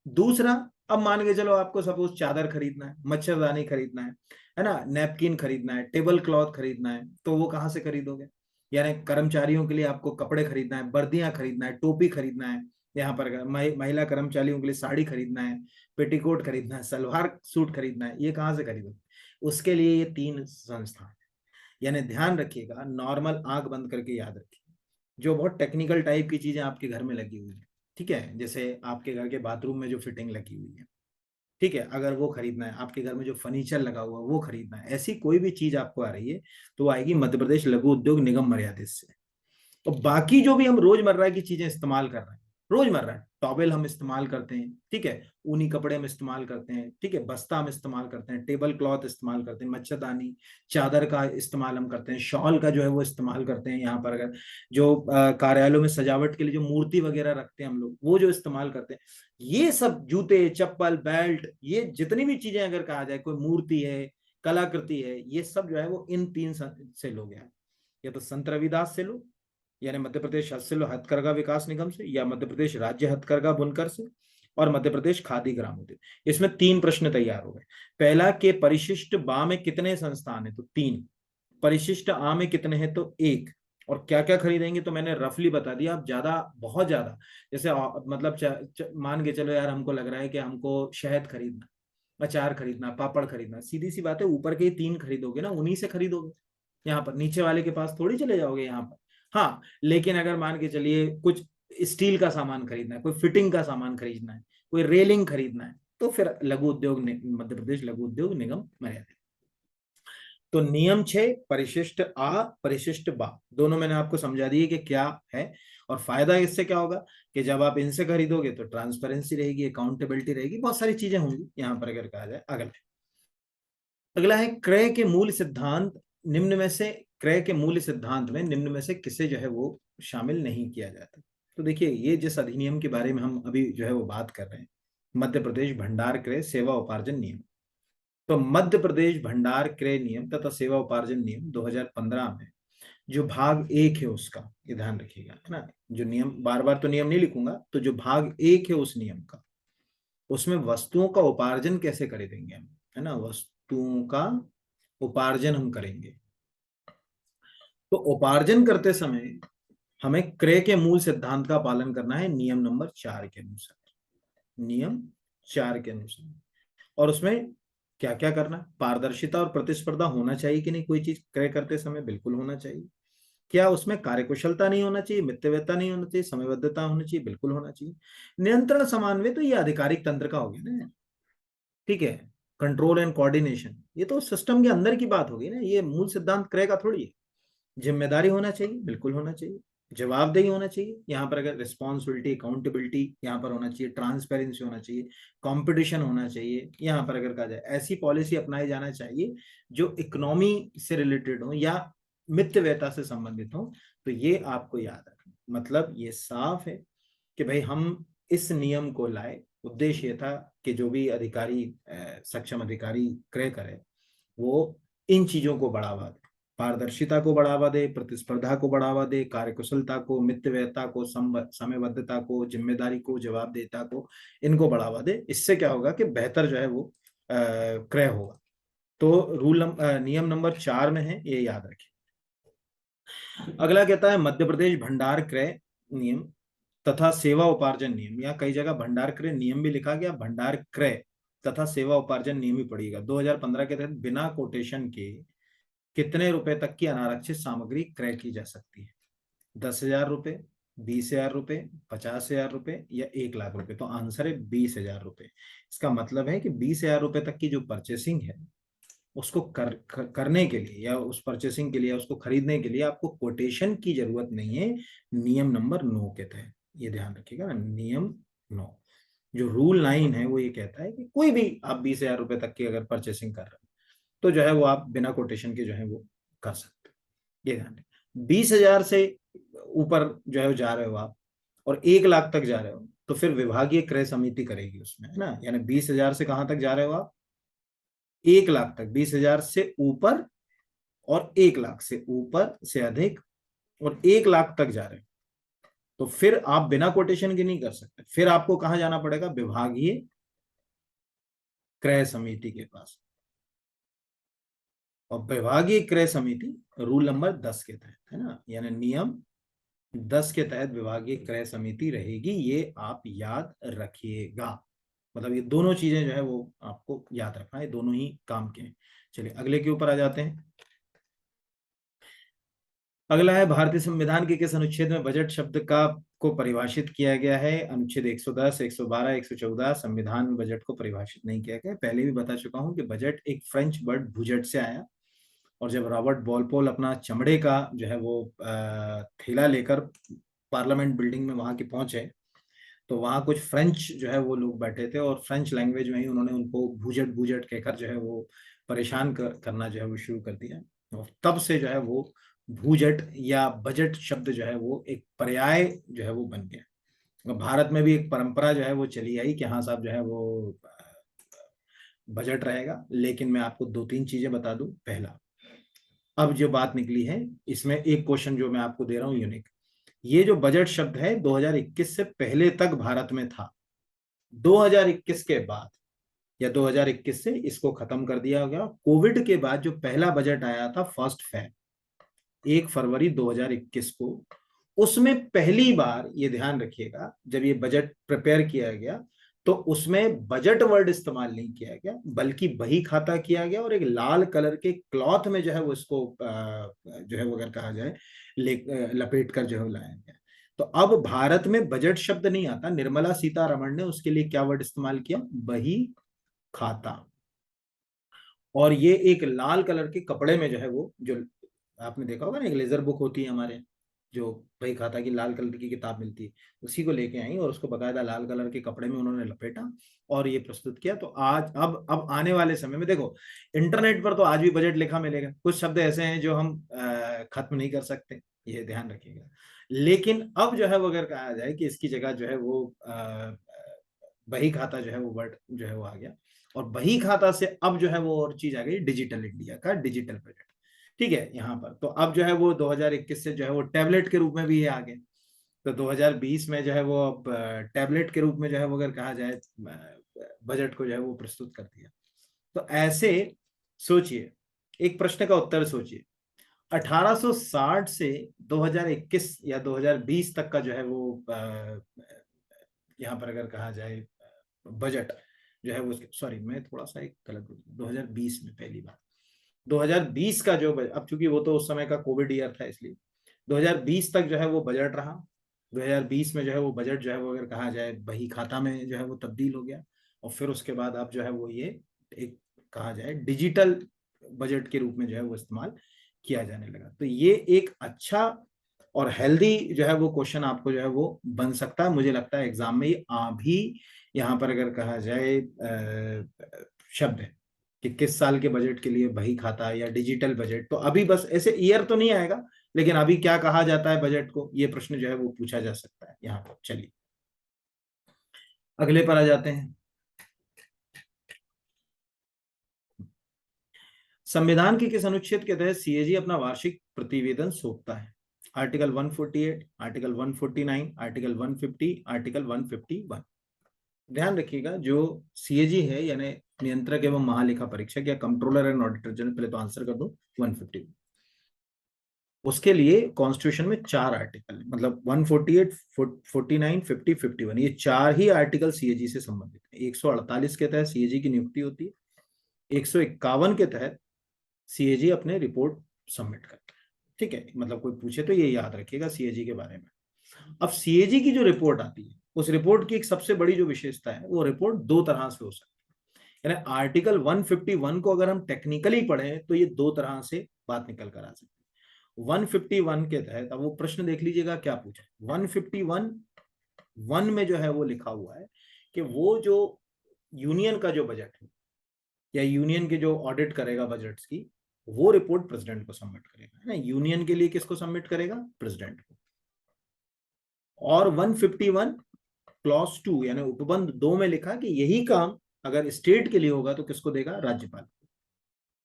दूसरा, अब मान के चलो आपको सपोज चादर खरीदना है, मच्छरदानी खरीदना है ना, नैपकिन खरीदना है, टेबल क्लॉथ खरीदना है, तो वो कहाँ से खरीदोगे? यानी कर्मचारियों के लिए आपको कपड़े खरीदना है, वर्दियां खरीदना है, टोपी खरीदना है, यहाँ पर महिला कर्मचारियों के लिए साड़ी खरीदना है, पेटीकोट खरीदना है, सलवार सूट खरीदना है, ये कहाँ से खरीदोगे? उसके लिए ये 3 संस्थान, यानी ध्यान रखिएगा, नॉर्मल आंख बंद करके याद रखिए। जो बहुत टेक्निकल टाइप की चीजें आपके घर में लगी हुई है, ठीक है, जैसे आपके घर के बाथरूम में जो फिटिंग लगी हुई है, ठीक है, अगर वो खरीदना है, आपके घर में जो फर्नीचर लगा हुआ है वो खरीदना है, ऐसी कोई भी चीज आपको आ रही है तो वो आएगी मध्य प्रदेश लघु उद्योग निगम मर्यादित से। तो बाकी जो भी हम रोजमर्रा की चीजें इस्तेमाल कर रहे हैं, रोजमर्रा टॉवेल हम इस्तेमाल करते हैं, ठीक है, ऊनी कपड़े हम इस्तेमाल करते हैं, ठीक है, बस्ता हम इस्तेमाल करते हैं, टेबल क्लॉथ इस्तेमाल करते हैं, मच्छरदानी, चादर का इस्तेमाल हम करते हैं, शॉल का जो है वो इस्तेमाल करते हैं, यहाँ पर अगर जो कार्यालयों में सजावट के लिए जो मूर्ति वगैरह रखते हैं हम लोग, वो जो इस्तेमाल करते हैं, ये सब जूते चप्पल बेल्ट, ये जितनी भी चीजें अगर कहा जाए, कोई मूर्ति है, कलाकृति है, ये सब जो है वो इन 3 से लोगे आप, या तो संत रविदास से लो, यानी मध्य प्रदेश हथकरघा विकास निगम से, या मध्य प्रदेश राज्य हथकरघा बुनकर से, और मध्य प्रदेश खादी ग्रामोद्योग। इसमें 3 प्रश्न तैयार हो गए। पहला, के परिशिष्ट बा में कितने संस्थान है? तो 3। परिशिष्ट आ में कितने हैं? तो 1। और क्या क्या खरीदेंगे तो मैंने रफली बता दिया, आप ज्यादा, बहुत ज्यादा, जैसे मतलब मान के चलो यार, हमको लग रहा है कि हमको शहद खरीदना, अचार खरीदना, पापड़ खरीदना, सीधी सी बात है, ऊपर के 3 खरीदोगे ना, उन्हीं से खरीदोगे, यहाँ पर नीचे वाले के पास थोड़ी चले जाओगे यहाँ पर। हाँ, लेकिन अगर मान के चलिए कुछ स्टील का सामान खरीदना है, कोई फिटिंग का सामान खरीदना है, कोई रेलिंग खरीदना है, तो फिर लघु उद्योग मध्य प्रदेश लघु उद्योग निगम मर्यादित। तो नियम 6, परिशिष्ट आ परिशिष्ट बा, दोनों मैंने आपको समझा दिए कि क्या है, और फायदा इससे क्या होगा कि जब आप इनसे खरीदोगे तो ट्रांसपेरेंसी रहेगी, अकाउंटेबिलिटी रहेगी, बहुत सारी चीजें होंगी यहाँ पर अगर कहा जाए। अगला अगला है क्रय के मूल सिद्धांत, निम्न में से क्रय के मूल्य सिद्धांत में निम्न में से किसे जो है वो शामिल नहीं किया जाता? तो देखिए, ये जिस अधिनियम के बारे में हम अभी जो है वो बात कर रहे हैं, मध्य प्रदेश भंडार क्रय सेवा उपार्जन नियम, तो मध्य प्रदेश भंडार क्रय नियम तथा सेवा उपार्जन नियम 2015 में जो भाग 1 है उसका, ये ध्यान रखिएगा, है ना, जो नियम, बार बार तो नियम नहीं लिखूंगा, तो जो भाग 1 है उस नियम का, उसमें वस्तुओं का उपार्जन कैसे करेंगे हम, है ना, वस्तुओं का उपार्जन हम करेंगे, तो उपार्जन करते समय हमें क्रय के मूल सिद्धांत का पालन करना है, नियम नंबर 4 के अनुसार, नियम 4 के अनुसार। और उसमें क्या क्या करना, पारदर्शिता और प्रतिस्पर्धा होना चाहिए कि नहीं, कोई चीज क्रय करते समय बिल्कुल होना चाहिए। क्या उसमें कार्यकुशलता नहीं होना चाहिए, मितव्ययता नहीं होना चाहिए, समयबद्धता होनी चाहिए, बिल्कुल होना चाहिए। नियंत्रण समन्वय, तो ये आधिकारिक तंत्र का हो गया ना, ठीक है, कंट्रोल एंड कोऑर्डिनेशन, ये तो सिस्टम के अंदर की बात होगी ना, ये मूल सिद्धांत क्रय का थोड़ी है। जिम्मेदारी होना चाहिए, बिल्कुल होना चाहिए। जवाबदेही होना चाहिए, यहाँ पर अगर रिस्पॉन्सिबिलिटी अकाउंटेबिलिटी यहाँ पर होना चाहिए, ट्रांसपेरेंसी होना चाहिए, कंपटीशन होना चाहिए, यहाँ पर अगर कहा जाए ऐसी पॉलिसी अपनाई जाना चाहिए जो इकोनॉमी से रिलेटेड हो या मितव्ययता से संबंधित हो। तो ये आपको याद रखना, मतलब ये साफ है कि भाई हम इस नियम को लाए, उद्देश्य ये था कि जो भी अधिकारी सक्षम अधिकारी क्रय करे वो इन चीजों को बढ़ावा दे, पारदर्शिता को बढ़ावा दे, प्रतिस्पर्धा को बढ़ावा दे, कार्यकुशलता को, मितव्ययता को, समयबद्धता को, जिम्मेदारी को, जवाबदेहिता को, इनको बढ़ावा दे। इससे क्या होगा कि बेहतर जो है वो क्रय होगा। तो नियम नंबर 4 में है, ये याद रखें। अगला कहता है मध्य प्रदेश भंडार क्रय नियम तथा सेवा उपार्जन नियम, या कई जगह भंडार क्रय नियम भी लिखा गया, भंडार क्रय तथा सेवा उपार्जन नियम ही पड़ेगा। 2015 के तहत बिना कोटेशन के कितने रुपए तक की अनारक्षित सामग्री क्रय की जा सकती है? 10,000 रुपए, 20,000 रुपए, 50,000 रुपए या 1 लाख रुपए? तो आंसर है 20,000 रुपए। इसका मतलब है कि 20,000 रुपए तक की जो परचेसिंग है उसको करने के लिए या उस परचेसिंग के लिए उसको खरीदने के लिए आपको कोटेशन की जरूरत नहीं है, नियम नंबर 9 के तहत। ये ध्यान रखिएगा ना, नियम 9। जो रूल 9 है वो ये कहता है कि कोई भी आप 20,000 रुपए तक की अगर परचेसिंग कर रहे हो तो जो है वो आप बिना कोटेशन के जो है वो कर सकते हो। ये ध्यान रखें। 20,000 से ऊपर जो है वो जा रहे हो आप और 1 लाख तक जा रहे हो तो फिर विभागीय क्रय समिति करेगी उसमें, है ना। यानी 20,000 से कहां तक जा रहे हो आप? 1 लाख तक। 20,000 से ऊपर और 1 लाख से ऊपर से अधिक और 1 लाख तक जा रहे हो तो फिर आप बिना कोटेशन के नहीं कर सकते, फिर आपको कहां जाना पड़ेगा? विभागीय क्रय समिति के पास। और विभागीय क्रय समिति रूल नंबर 10 के तहत, है ना, यानी नियम 10 के तहत विभागीय क्रय समिति रहेगी। ये आप याद रखिएगा। मतलब ये दोनों चीजें जो है वो आपको याद रखना है, दोनों ही काम के हैं। चलिए अगले के ऊपर आ जाते हैं। अगला है भारतीय संविधान के किस अनुच्छेद में बजट शब्द का को परिभाषित किया गया है? अनुच्छेद 110, 112, 114। संविधान में बजट को परिभाषित नहीं किया गया। पहले भी बता चुका हूं कि बजट एक फ्रेंच वर्ड भुजट से आया और जब रॉबर्ट वॉलपोल अपना चमड़े का जो है वो थैला लेकर पार्लियामेंट बिल्डिंग में वहां के पहुंचे तो वहां कुछ फ्रेंच जो है वो लोग बैठे थे और फ्रेंच लैंग्वेज में ही उन्होंने उनको भूजट भूजट कहकर जो है वो परेशान करना जो है वो शुरू कर दिया। और तब से जो है वो भूजट या बजट शब्द जो है वो एक पर्याय जो है वो बन गया। और भारत में भी एक परंपरा जो है वो चली आई कि हाँ साहब जो है वो बजट रहेगा। लेकिन मैं आपको 2-3 चीजें बता दूं। पहला, अब जो बात निकली है इसमें एक क्वेश्चन जो मैं आपको दे रहा हूं यूनिक, ये जो बजट शब्द है 2021 से पहले तक भारत में था। 2021 के बाद या 2021 से इसको खत्म कर दिया गया। कोविड के बाद जो पहला बजट आया था 1 फरवरी 2021 को, उसमें पहली बार ये ध्यान रखिएगा जब ये बजट प्रिपेयर किया गया तो उसमें बजट वर्ड इस्तेमाल नहीं किया गया बल्कि बही खाता किया गया और एक लाल कलर के क्लॉथ में जो है वो इसको जो है वो अगर कहा जाए लपेट कर जो है लाया गया। तो अब भारत में बजट शब्द नहीं आता। निर्मला सीतारमण ने उसके लिए क्या वर्ड इस्तेमाल किया? बही खाता। और ये एक लाल कलर के कपड़े में जो है वो, जो आपने देखा होगा ना एक लेजर बुक होती है हमारे, जो बही खाता की लाल कलर की किताब मिलती है, उसी को लेके आई और उसको बकायदा लाल कलर के कपड़े में उन्होंने लपेटा और ये प्रस्तुत किया। तो आज अब आने वाले समय में देखो, इंटरनेट पर तो आज भी बजट लिखा मिलेगा। कुछ शब्द ऐसे हैं जो हम खत्म नहीं कर सकते, ये ध्यान रखिएगा। लेकिन अब जो है वो अगर कहा जाए कि इसकी जगह जो है वो बही खाता जो है वो वर्ड जो है वो आ गया। और बही खाता से अब जो है वो और चीज आ गई, डिजिटल इंडिया का डिजिटल बजट। ठीक है, यहाँ पर तो अब जो है वो 2021 से जो है वो टैबलेट के रूप में भी ये आ गए। तो 2020 में जो है वो अब टैबलेट के रूप में जो है वो अगर कहा जाए बजट को जो है वो प्रस्तुत कर दिया। तो ऐसे सोचिए, एक प्रश्न का उत्तर सोचिए। 1860 से 2021 या 2020 तक का जो है वो यहाँ पर अगर कहा जाए बजट जो है वो, सॉरी मैं थोड़ा सा एक गलत, 2020 में पहली बार 2020 का जो बजट, अब चूंकि वो तो उस समय का कोविड ईयर था इसलिए 2020 तक जो है वो बजट रहा। 2020 में जो है वो बजट जो है वो अगर कहा जाए बही खाता में जो है वो तब्दील हो गया। और फिर उसके बाद अब जो है वो ये एक कहा जाए डिजिटल बजट के रूप में जो है वो इस्तेमाल किया जाने लगा। तो ये एक अच्छा और हेल्दी जो है वो क्वेश्चन आपको जो है वो बन सकता है। मुझे लगता है एग्जाम में ये आ भी यहाँ पर अगर कहा जाए शब्द है कि किस साल के बजट के लिए बही खाता या डिजिटल बजट। तो अभी बस ऐसे ईयर तो नहीं आएगा, लेकिन अभी क्या कहा जाता है बजट को, ये प्रश्न जो है वो पूछा जा सकता है यहाँ पर। चलिए अगले पर आ जाते हैं। संविधान के किस अनुच्छेद के तहत सीएजी अपना वार्षिक प्रतिवेदन सौंपता है? Article 148, article 149, article 150, article 151। ध्यान रखिएगा, जो सीएजी है यानी नियंत्रक एवं महालेखा परीक्षक या कंट्रोलर एंड ऑडिटर जनरल, पहले तो आंसर कर दो 150। उसके लिए कॉन्स्टिट्यूशन में 4 आर्टिकल, मतलब 148, 49, 50, 51, ये 4 ही आर्टिकल सीएजी से संबंधित है। 148 के तहत सीएजी की नियुक्ति होती है। 151 के तहत सीएजी अपने रिपोर्ट सबमिट करता है। ठीक है, मतलब कोई पूछे तो ये याद रखिएगा सीएजी के बारे में। अब सीएजी की जो रिपोर्ट आती है, उस रिपोर्ट की एक सबसे बड़ी जो विशेषता है, वो रिपोर्ट दो तरह से हो सकती है। यानी आर्टिकल 151 को अगर हम टेक्निकली पढ़ें तो ये दो तरह से बात निकल कर आ सकती है। 151 के तहत अब वो प्रश्न देख लीजिएगा क्या पूछा है। 151 में जो है वो लिखा हुआ है कि वो जो यूनियन का जो बजट है या यूनियन के जो ऑडिट करेगा बजट्स की, वो रिपोर्ट प्रेसिडेंट को सबमिट करेगा, है ना। यूनियन के लिए किसको सबमिट करेगा? प्रेसिडेंट को। और 151 क्लॉज 2 यानी उपबंध 2 में लिखा कि यही काम अगर स्टेट के लिए होगा तो किसको देगा? राज्यपाल को।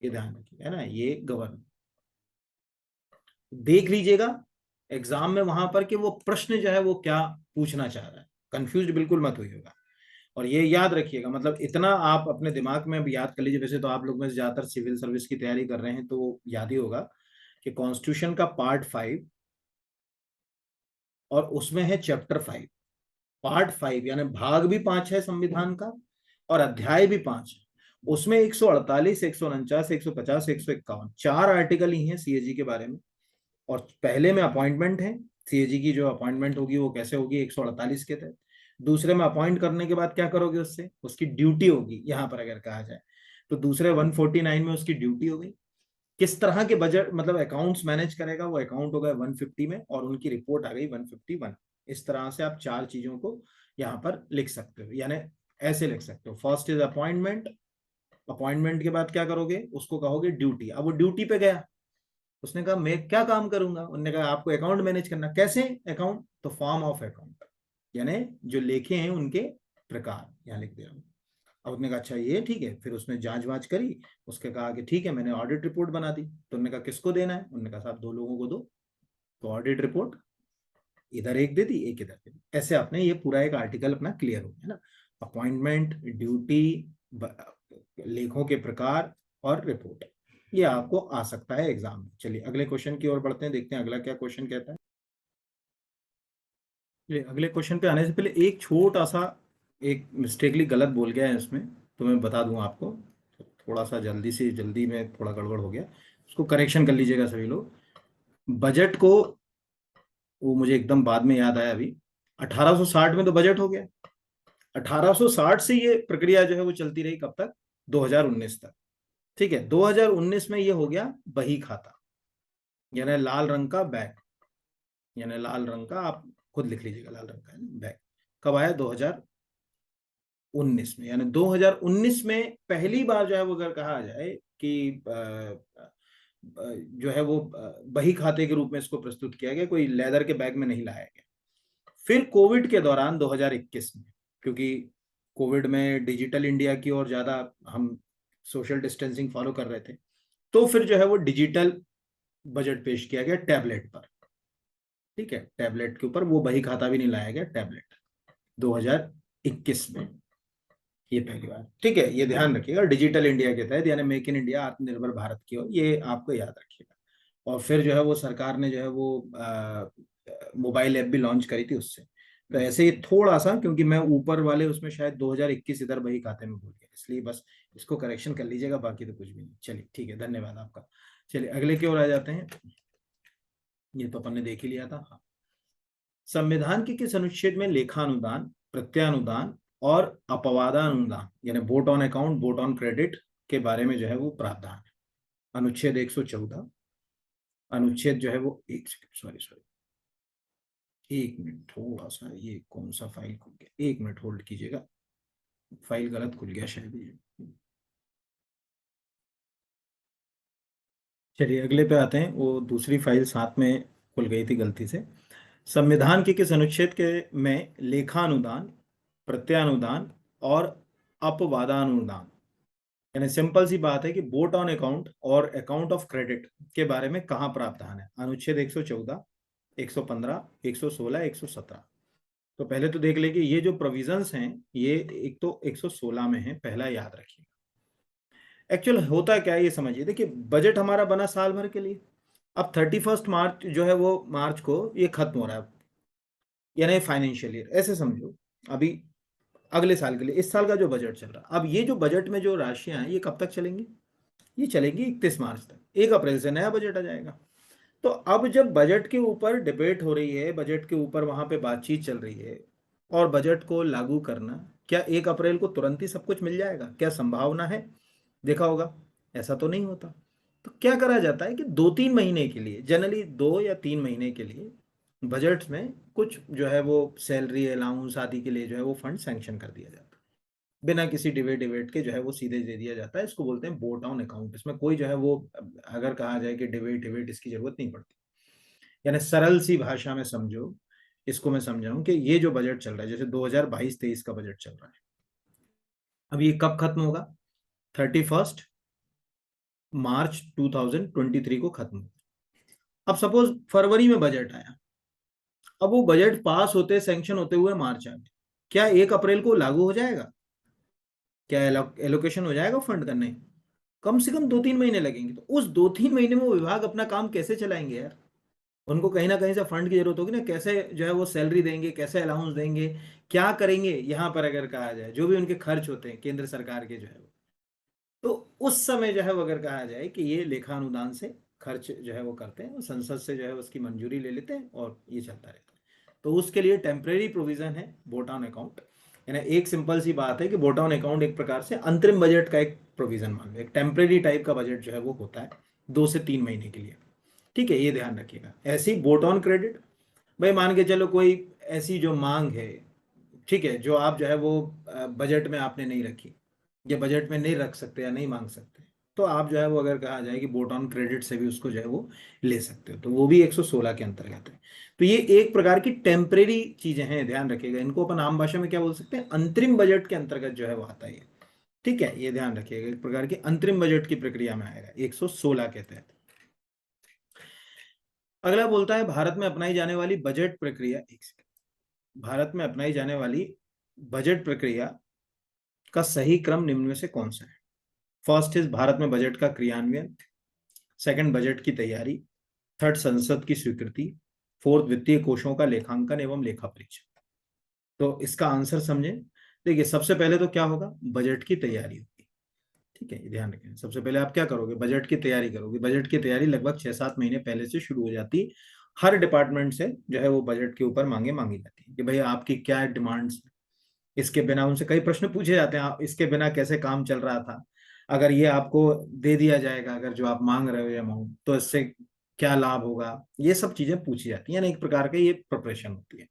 ये ध्यान रखिए, है ना, ये गवर्नर। देख लीजिएगा एग्जाम में वहां पर कि वो प्रश्न जो है वो क्या पूछना चाह रहा है, कंफ्यूज बिल्कुल मत होइएगा। और ये याद रखिएगा, मतलब इतना आप अपने दिमाग में भी याद कर लीजिए। वैसे तो आप लोग में से ज्यादातर सिविल सर्विस की तैयारी कर रहे हैं तो याद ही होगा कि कॉन्स्टिट्यूशन का पार्ट 5 और उसमें है चैप्टर 5। पार्ट 5 यानी भाग भी 5 है संविधान का और अध्याय भी 5 है। उसमें 148, 149, 150, 151 चार आर्टिकल ही हैं सीएजी के बारे में। और पहले में अपॉइंटमेंट है, सीएजी की जो अपॉइंटमेंट होगी वो कैसे होगी? 148 के तहत। दूसरे में अपॉइंट करने के बाद क्या करोगे? उससे उसकी ड्यूटी होगी, यहां पर अगर कहा जाए तो दूसरे 149 में उसकी ड्यूटी हो गई। किस तरह के बजट मतलब अकाउंट्स मैनेज करेगा, वो अकाउंट हो गए 150 में, और उनकी रिपोर्ट आ गई 151। इस तरह से आप चार चीजों को यहाँ पर लिख सकते हो, यानी ऐसे लिख सकते हो। फर्स्ट इज अपॉइंटमेंट, अपॉइंटमेंट के बाद क्या करोगे? उसको कहोगे ड्यूटी। अब वो ड्यूटी पे गया, उसने कहा मैं क्या काम करूंगा? उन्होंने कहा आपको अकाउंट मैनेज करना। कैसे अकाउंट? तो फॉर्म ऑफ अकाउंट, यानी जो लेखे हैं उनके प्रकार, यहाँ लिख दे रहा हूँ। अब उसने कहा अच्छा ये ठीक है। फिर उसने जांच वांच करी, उसके कहा कि ठीक है मैंने ऑडिट रिपोर्ट बना दी। तो उन्होंने कहा किसको देना है? उन्होंने कहा साहब दो लोगों को दो। तो ऑडिट रिपोर्ट इधर एक दे दी, एक इधर दे दी। ऐसे आपने ये पूरा एक आर्टिकल अपना क्लियर हो गया ना। अपॉइंटमेंट, ड्यूटी, लेखों के प्रकार और रिपोर्ट, ये आपको आ सकता है एग्जाम में। चलिए अगले क्वेश्चन की ओर बढ़ते हैं, देखते हैं अगला क्या क्वेश्चन कहता है। चलिए अगले क्वेश्चन पे आने से पहले एक छोटा सा एक मिस्टेकली गलत बोल गया है इसमें, तो मैं बता दूं आपको। थोड़ा सा जल्दी में थोड़ा गड़बड़ हो गया, उसको करेक्शन कर लीजिएगा सभी लोग। बजट को, वो मुझे एकदम बाद में याद आया अभी, 1860 में तो बजट हो गया। 1860 से ये प्रक्रिया जो है वो चलती रही कब तक? 2019 तक। ठीक है, 2019 में ये हो गया बही खाता, यानी लाल रंग का बैग, यानी लाल रंग का, आप खुद लिख लीजिएगा लाल रंग का बैग। कब आया? 2019 में। यानी 2019 में पहली बार जो है वो अगर कहा जाए कि जो है वो बही खाते के रूप में इसको प्रस्तुत किया गया, कोई लेदर के बैग में नहीं लाया गया। फिर कोविड के दौरान 2021 में, क्योंकि कोविड में डिजिटल इंडिया की ओर ज्यादा हम सोशल डिस्टेंसिंग फॉलो कर रहे थे, तो फिर जो है वो डिजिटल बजट पेश किया गया टैबलेट पर। ठीक है, टैबलेट के ऊपर, वो बही खाता भी नहीं लाया गया, टैबलेट 2021 में, ये पहली बार। ठीक है, ये ध्यान रखिएगा, डिजिटल इंडिया के तहत, यानी मेक इन इंडिया, आत्मनिर्भर भारत की ओर, ये आपको याद रखिएगा। और फिर जो है वो सरकार ने जो है वो मोबाइल ऐप भी लॉन्च करी थी उससे। तो ऐसे ही थोड़ा सा, क्योंकि मैं ऊपर वाले उसमें शायद 2021 इधर बही खाते में भूल गया, इसलिए बस इसको करेक्शन कर लीजिएगा, बाकी तो कुछ भी नहीं। चलिए ठीक है, धन्यवाद आपका। चलिए अगले की ओर आ जाते हैं। ये तो अपन ने देख ही लिया था। हाँ, संविधान के किस अनुच्छेद में लेखानुदान, प्रत्यानुदान और अपवादानुदान, यानी vote on account, vote on credit के बारे में जो है वो प्रावधान है? अनुच्छेद 114, अनुच्छेद जो है वो एक सेकंड, सॉरी एक मिनट, थोड़ा सा ये कौन सा फाइल खुल गया, एक मिनट होल्ड कीजिएगा, फाइल गलत खुल गया शायद ये। चलिए अगले पे आते हैं, वो दूसरी फाइल साथ में खुल गई थी गलती से। संविधान के किस अनुच्छेद के में लेखानुदान, प्रत्यानुदान और अपवादानुदान, यानी सिंपल सी बात है कि वोट ऑन अकाउंट और अकाउंट ऑफ क्रेडिट के बारे में कहाँ प्रावधान है? अनुच्छेद 114, 115, 116, 117। तो पहले तो देख लें कि ये जो प्रोविजंस हैं, ये एक तो 116 में है, पहला याद रखिए। एक्चुअल होता क्या है ये समझिए। देखिए बजट हमारा बना साल भर के लिए, अब 31 मार्च जो है वो मार्च को ये खत्म हो रहा है, यानी फाइनेंशियल ईयर ऐसे समझो। अभी अगले साल के लिए इस साल का जो बजट चल रहा है, अब ये जो बजट में जो राशियां हैं ये कब तक चलेंगी? ये चलेंगी 31 मार्च तक। 1 अप्रैल से नया बजट आ जाएगा। तो अब जब बजट के ऊपर डिबेट हो रही है, बजट के ऊपर वहां पे बातचीत चल रही है, और बजट को लागू करना, क्या 1 अप्रैल को तुरंत ही सब कुछ मिल जाएगा? क्या संभावना है? देखा होगा, ऐसा तो नहीं होता। तो क्या करा जाता है कि 2-3 महीने के लिए, जनरली 2 या 3 महीने के लिए बजट में कुछ जो है वो सैलरी अलाउंस आदि के लिए जो है वो फंड सैंक्शन कर दिया जाता है, बिना किसी डिबेट के जो है वो सीधे दे दिया जाता है। इसको बोलते हैं बोट ऑन अकाउंट। इसमें कोई जो है वो, अगर कहा जाए कि डिबेट इसकी जरूरत नहीं पड़ती। यानी सरल सी भाषा में समझो, इसको मैं समझाऊं कि ये जो बजट चल रहा है, जैसे 2022-23 का बजट चल रहा है, अब ये कब खत्म होगा? 31 मार्च 2023 को खत्म होगा। अब सपोज फरवरी में बजट आया, अब वो बजट पास होते सैंक्शन होते हुए मार्च आ गया, क्या 1 अप्रैल को लागू हो जाएगा? क्या एलोकेशन हो जाएगा फंड करने? कम से कम 2-3 महीने लगेंगे। तो उस 2-3 महीने में वो विभाग अपना काम कैसे चलाएंगे यार? उनको कहीं ना कहीं से फंड की जरूरत होगी ना, कैसे जो है वो सैलरी देंगे, कैसे अलाउंस देंगे, क्या करेंगे यहाँ पर? अगर कहा जाए जो भी उनके खर्च होते हैं केंद्र सरकार के जो है वो, तो उस समय जो है वो अगर कहा जाए कि ये लेखा अनुदान से खर्च जो है वो करते हैं, संसद से जो है उसकी मंजूरी ले लेते हैं और ये चलता रहता है। तो उसके लिए टेम्परेरी प्रोविजन है बोट ऑन अकाउंट। यानी एक सिंपल सी बात है कि बोट ऑन अकाउंट एक प्रकार से अंतरिम बजट का एक प्रोविजन मान लो, एक टेम्परेरी टाइप का बजट जो है वो होता है 2 से 3 महीने के लिए। ठीक है, ये ध्यान रखिएगा। ऐसी बोट ऑन क्रेडिट, भाई मान के चलो कोई ऐसी जो मांग है, ठीक है, जो आप जो है वो बजट में आपने नहीं रखी, या बजट में नहीं रख सकते या नहीं मांग सकते, तो आप जो है वो अगर कहा जाए कि बोट ऑन क्रेडिट से भी उसको जो है वो ले सकते हो, तो वो भी 116 के अंतर्गत है। तो ये एक प्रकार की टेम्परेरी चीजें हैं, ध्यान रखिएगा। इनको अपन आम भाषा में क्या बोल सकते हैं? अंतरिम बजट के अंतर्गत जो है वो आता है ये। ठीक है, ये ध्यान रखिएगा, एक प्रकार की अंतरिम बजट की प्रक्रिया में आएगा 116 के तहत। अगला बोलता है भारत में अपनाई जाने वाली बजट प्रक्रिया, एक सेकंड, भारत में अपनाई जाने वाली बजट प्रक्रिया का सही क्रम निम्न में से कौन सा है? फर्स्ट इज भारत में बजट का क्रियान्वयन, सेकंड बजट की तैयारी, थर्ड संसद की स्वीकृति, फोर्थ वित्तीय कोषों का लेखांकन एवं लेखा परीक्षण। तो इसका आंसर समझें। देखिए, सबसे पहले तो क्या होगा? बजट की तैयारी होगी। ठीक है, ये ध्यान रखें। सबसे पहले आप क्या करोगे? बजट की तैयारी करोगे। बजट की तैयारी लगभग 6-7 महीने पहले से शुरू हो जाती। हर डिपार्टमेंट से जो है वो बजट के ऊपर मांगे मांगी जाती है कि भाई आपकी क्या डिमांड्स, इसके बिना उनसे कई प्रश्न पूछे जाते हैं, आप इसके बिना कैसे काम चल रहा था, अगर ये आपको दे दिया जाएगा, अगर जो आप मांग रहे हो अमाउंट, तो इससे क्या लाभ होगा, ये सब चीजें पूछी जाती हैं। यानी एक प्रकार का ये प्रिपरेशन होती है।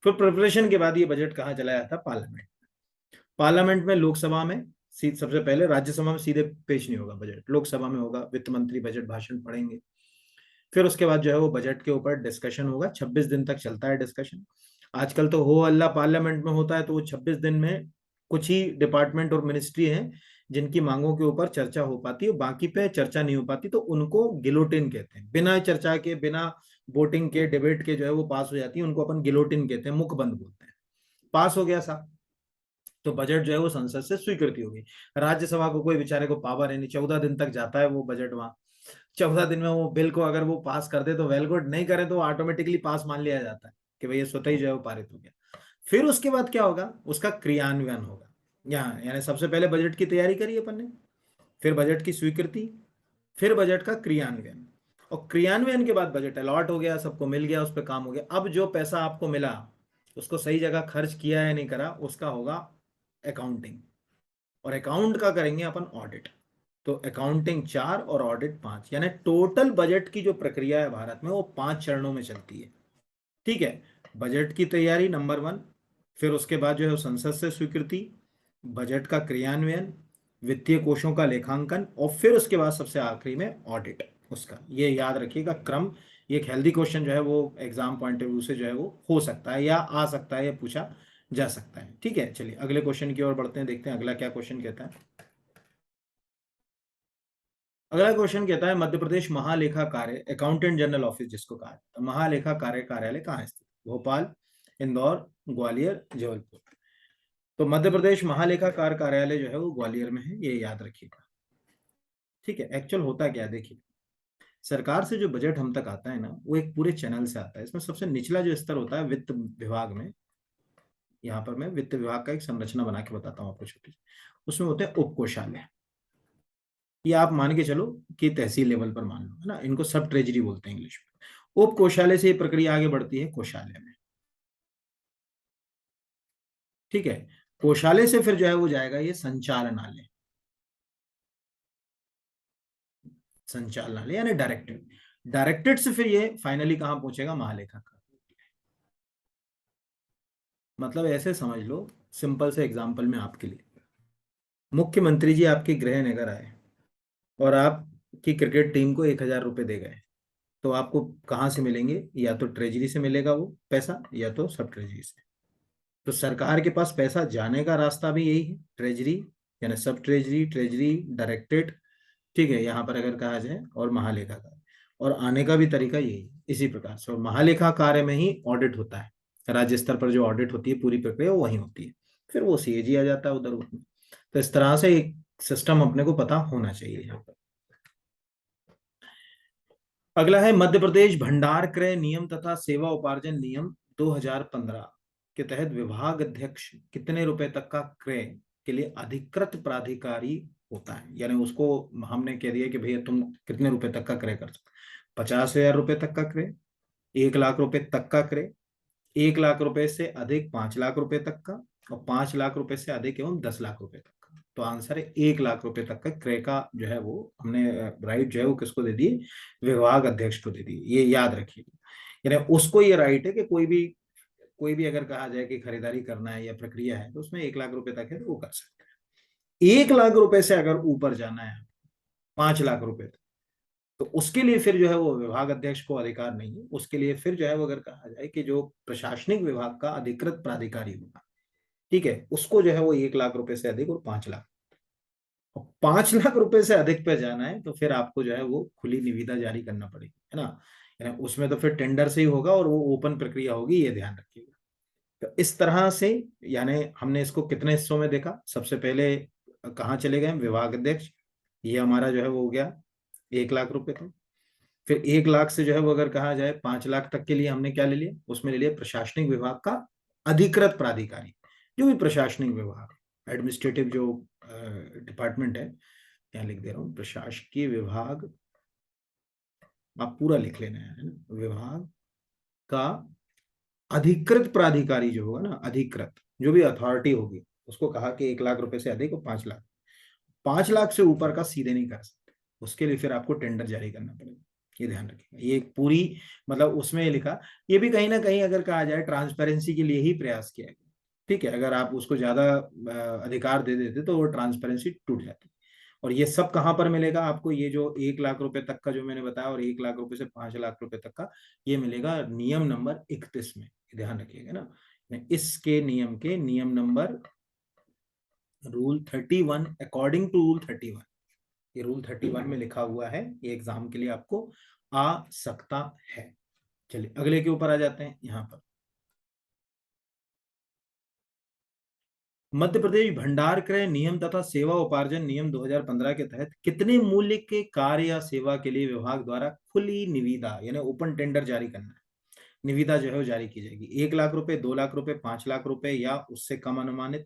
फिर प्रिपरेशन के बाद ये बजट कहाँ चला जाता है? पार्लियामेंट। पार्लियामेंट में, लोकसभा में सबसे पहले, राज्यसभा में सीधे पेश नहीं होगा बजट, लोकसभा में होगा। वित्त मंत्री बजट भाषण पढ़ेंगे, फिर उसके बाद जो है वो बजट के ऊपर डिस्कशन होगा। 26 दिन तक चलता है डिस्कशन। आजकल तो हो अल्लाह पार्लियामेंट में होता है, तो वो 26 दिन में कुछ ही डिपार्टमेंट और मिनिस्ट्री हैं जिनकी मांगों के ऊपर चर्चा हो पाती है, बाकी पे चर्चा नहीं हो पाती, तो उनको गिलोटिन कहते हैं। बिना चर्चा के, बिना वोटिंग के, डिबेट के जो है वो पास हो जाती है, उनको अपन गिलोटिन कहते हैं, मुखबंद बोलते हैं। पास हो गया साहब, तो बजट जो है वो संसद से स्वीकृति होगी। राज्यसभा को कोई बेचारे को पावर है नहीं, 14 दिन तक जाता है वो बजट वहां। 14 दिन में वो बिल को अगर वो पास कर दे तो वेल गुड, नहीं करे तो ऑटोमेटिकली पास मान लिया जाता है कि भाई ये स्वतः ही जो है वो पारित हो गया। फिर उसके बाद क्या होगा? उसका क्रियान्वयन होगा। यहाँ यानी सबसे पहले बजट की तैयारी करी अपन ने, फिर बजट की स्वीकृति, फिर बजट का क्रियान्वयन, और क्रियान्वयन के बाद बजट अलॉट हो गया, सबको मिल गया, उस पर काम हो गया। अब जो पैसा आपको मिला, उसको सही जगह खर्च किया या नहीं करा, उसका होगा अकाउंटिंग, और अकाउंट का करेंगे अपन ऑडिट। तो अकाउंटिंग 4 और ऑडिट 5, यानी टोटल बजट की जो प्रक्रिया है भारत में वो 5 चरणों में चलती है। ठीक है, बजट की तैयारी नंबर 1, फिर उसके बाद जो है संसद से स्वीकृति, बजट का क्रियान्वयन, वित्तीय कोषों का लेखांकन, और फिर उसके बाद सबसे आखिरी में ऑडिट उसका। ये याद रखिएगा क्रम। ये एक हेल्दी क्वेश्चन जो है वो एग्जाम पॉइंट ऑफ व्यू से जो है वो हो सकता है या आ सकता है या पूछा जा सकता है। ठीक है, चलिए अगले क्वेश्चन की ओर बढ़ते हैं, देखते हैं अगला क्या क्वेश्चन कहता है। अगला क्वेश्चन कहता है मध्य प्रदेश महालेखा कार्य अकाउंटेंट जनरल ऑफिस जिसको कहा जाता है, महालेखा कार्य कार्यालय कहाँ है स्थित? भोपाल, इंदौर, ग्वालियर, जबलपुर। तो मध्य प्रदेश महालेखा कार्य कार्यालय जो है वो ग्वालियर में है, ये याद रखिएगा। ठीक है, एक्चुअल होता क्या है देखिए, सरकार से जो बजट हम तक आता है ना, वो एक पूरे चैनल से आता है। इसमें सबसे निचला जो स्तर होता है वित्त विभाग में, यहाँ पर मैं वित्त विभाग का एक संरचना बना के बताता हूँ आपको छोटी सी। उसमें होते हैं उप कोषालय। ये आप मान के चलो कि तहसील लेवल पर मान लो, है ना, इनको सब ट्रेजरी बोलते हैं इंग्लिश में। उप कोषालय से ये प्रक्रिया आगे बढ़ती है कोषालय में, ठीक है। कोषालय से फिर जो है वो जाएगा ये संचालनालय, संचालनालय यानी डायरेक्टेड, डायरेक्टेड से फिर ये फाइनली कहां पहुंचेगा, महालेखाकार। मतलब ऐसे समझ लो, सिंपल से एग्जांपल में आपके लिए, मुख्यमंत्री जी आपके गृह नगर आए और आपकी क्रिकेट टीम को 1,000 रुपए दे गए, तो आपको कहाँ से मिलेंगे, या तो ट्रेजरी से मिलेगा वो पैसा, या तो सब ट्रेजरी से। तो सरकार के पास पैसा जाने का रास्ता भी यही है, ट्रेजरी, यानी सब ट्रेजरी, ट्रेजरी डायरेक्टेड, ठीक है, यहाँ पर अगर कहा जाए, और महालेखाकार, और आने का भी तरीका यही है इसी प्रकार से। और महालेखा कार्य में ही ऑडिट होता है, राज्य स्तर पर जो ऑडिट होती है पूरी प्रक्रिया वो वही होती है, फिर वो सीएजी आ जाता है उधर उसमें। तो इस तरह से एक सिस्टम अपने को पता होना चाहिए यहाँ पर। अगला है मध्य प्रदेश भंडार क्रय नियम तथा सेवा उपार्जन नियम 2015 के तहत विभाग अध्यक्ष कितने रुपए तक का क्रय के लिए अधिकृत प्राधिकारी होता है, यानी उसको हमने कह दिया कि भैया तुम कितने रुपए तक का क्रय कर सकते, 50,000 रुपए तक का क्रय, 1 लाख रुपए तक का क्रय, 1 लाख रुपए से अधिक 5 लाख रुपए तक का, और 5 लाख रुपए से अधिक एवं 10 लाख रुपए तक का। तो आंसर है 1 लाख रुपए तक का क्रय का जो है वो हमने राइट जो है वो किसको दे दिए, विभाग अध्यक्ष को दे दी, ये याद रखिएगा। यानी उसको ये राइट है कि कोई भी अगर कहा जाए कि खरीदारी करना है या प्रक्रिया है तो उसमें 1 लाख रुपए तक है तो वो कर सकते हैं। 1 लाख रुपए से अगर ऊपर जाना है 5 लाख रुपए तक, तो उसके लिए फिर जो है वो विभाग अध्यक्ष को अधिकार नहीं है, उसके लिए फिर जो है वो अगर कहा जाए कि जो प्रशासनिक विभाग का अधिकृत प्राधिकारी होगा, ठीक है, उसको जो है वो 1 लाख रुपए से अधिक और 5 लाख, और 5 लाख रुपए से अधिक पे जाना है तो फिर आपको जो है वो खुली निविदा जारी करना पड़ेगी, है ना, यानी उसमें तो फिर टेंडर से ही होगा और वो ओपन प्रक्रिया होगी, ये ध्यान रखिएगा। तो इस तरह से, यानी हमने इसको कितने हिस्सों में देखा, सबसे पहले कहाँ चले गए, विभाग अध्यक्ष, ये हमारा जो है वो हो गया 1 लाख रुपए का। फिर 1 लाख से जो है वो अगर कहा जाए 5 लाख तक के लिए हमने क्या ले लिया, उसमें ले लिया प्रशासनिक विभाग का अधिकृत प्राधिकारी, जो भी प्रशासनिक विभाग, एडमिनिस्ट्रेटिव जो डिपार्टमेंट है, यहाँ लिख दे रहा हूँ प्रशासकीय विभाग, आप पूरा लिख लेना है ना, विभाग का अधिकृत प्राधिकारी जो होगा ना, अधिकृत जो भी अथॉरिटी होगी, उसको कहा कि 1 लाख रुपए से अधिक और 5 लाख, 5 लाख से ऊपर का सीधे नहीं कर सकते, उसके लिए फिर आपको टेंडर जारी करना पड़ेगा, ये ध्यान रखिएगा। ये एक पूरी, मतलब उसमें ये लिखा, ये भी कहीं ना कहीं अगर कहा जाए ट्रांसपेरेंसी के लिए ही प्रयास किया गया, ठीक है, अगर आप उसको ज्यादा अधिकार दे देते तो वो ट्रांसपेरेंसी टूट जाती। और ये सब कहाँ पर मिलेगा आपको, ये जो 1 लाख रुपए तक का जो मैंने बताया और 1 लाख रुपए से 5 लाख रुपए तक का, ये मिलेगा नियम नंबर 31 में, ध्यान रखिएगा ना, इसके नियम के नियम नंबर रूल 31, अकॉर्डिंग टू रूल 31, ये रूल 31 में लिखा हुआ है, ये एग्जाम के लिए आपको आ सकता है। चलिए अगले के ऊपर आ जाते हैं। यहाँ पर मध्य प्रदेश भंडार क्रय नियम तथा सेवा उपार्जन नियम 2015 के तहत कितने मूल्य के कार्य या सेवा के लिए विभाग द्वारा खुली निविदा यानी ओपन टेंडर जारी करना है, निविदा जो है वो जारी की जाएगी, 1 लाख रुपए, 2 लाख रुपए, 5 लाख रुपए या उससे कम अनुमानित,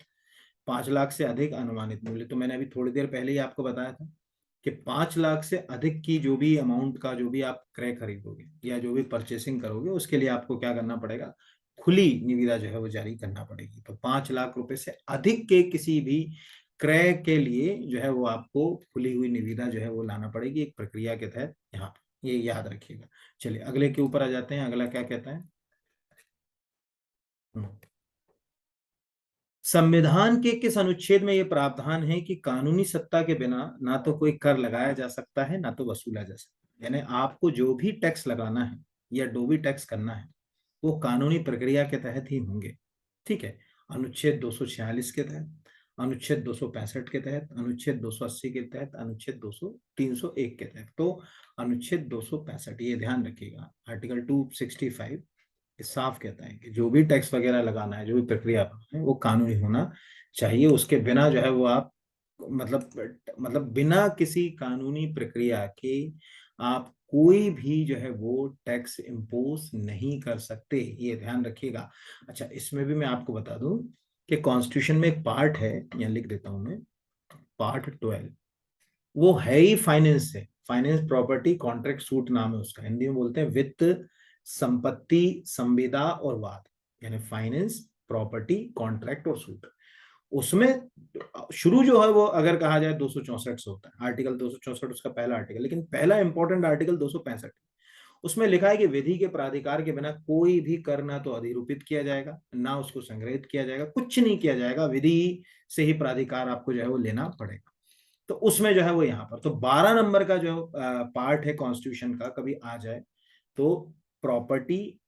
5 लाख से अधिक अनुमानित मूल्य। तो मैंने अभी थोड़ी देर पहले ही आपको बताया था कि 5 लाख से अधिक की जो भी अमाउंट का जो भी आप क्रय खरीदोगे या जो भी परचेसिंग करोगे उसके लिए आपको क्या करना पड़ेगा, खुली निविदा जो है वो जारी करना पड़ेगी। तो 5 लाख रुपए से अधिक के किसी भी क्रय के लिए जो है वो आपको खुली हुई निविदा जो है वो लाना पड़ेगी एक प्रक्रिया के तहत, यहाँ पे ये याद रखिएगा। चलिए अगले के ऊपर आ जाते हैं, अगला क्या कहता है। हम्म। संविधान के किस अनुच्छेद में यह प्रावधान है कि कानूनी सत्ता के बिना ना तो कोई कर लगाया जा सकता है ना तो वसूला जा सकता है, यानी आपको जो भी टैक्स लगाना है या जो भी टैक्स करना है वो कानूनी प्रक्रिया के तहत ही होंगे, ठीक है। अनुच्छेद 246 के तहत, अनुच्छेद 265 के तहत, अनुच्छेद 280 के तहत, अनुच्छेद 200 301 के तहत। तो अनुच्छेद 265 ये ध्यान रखिएगा, आर्टिकल 265 साफ कहता है कि जो भी टैक्स वगैरह लगाना है, जो भी प्रक्रिया है वो कानूनी होना चाहिए, उसके बिना जो है वो आप मतलब बिना किसी कानूनी प्रक्रिया के आप कोई भी जो है वो टैक्स इम्पोज नहीं कर सकते, ये ध्यान रखिएगा। अच्छा इसमें भी मैं आपको बता दूं कि कॉन्स्टिट्यूशन में एक पार्ट है, यहाँ लिख देता हूं मैं, पार्ट 12, वो है ही फाइनेंस से, फाइनेंस प्रॉपर्टी कॉन्ट्रैक्ट सूट नाम है उसका, हिंदी में बोलते हैं वित्त, संपत्ति, संविदा और वाद, यानी फाइनेंस, प्रॉपर्टी, कॉन्ट्रैक्ट और सूट। उसमें शुरू जो है वो अगर कहा जाए 264 से होता है, आर्टिकल 264 उसका पहला आर्टिकल, लेकिन पहला इंपॉर्टेंट आर्टिकल 265। उसमें लिखा है कि विधि के प्राधिकार के बिना कोई भी कर ना तो अधिरूपित किया जाएगा, ना उसको संग्रहित किया जाएगा, कुछ नहीं किया जाएगा, विधि से ही प्राधिकार आपको जो है वो लेना पड़ेगा। तो उसमें जो है वो यहाँ पर तो 12 नंबर का जो पार्ट है कॉन्स्टिट्यूशन का कभी आ जाए तो प्रॉपर्टी,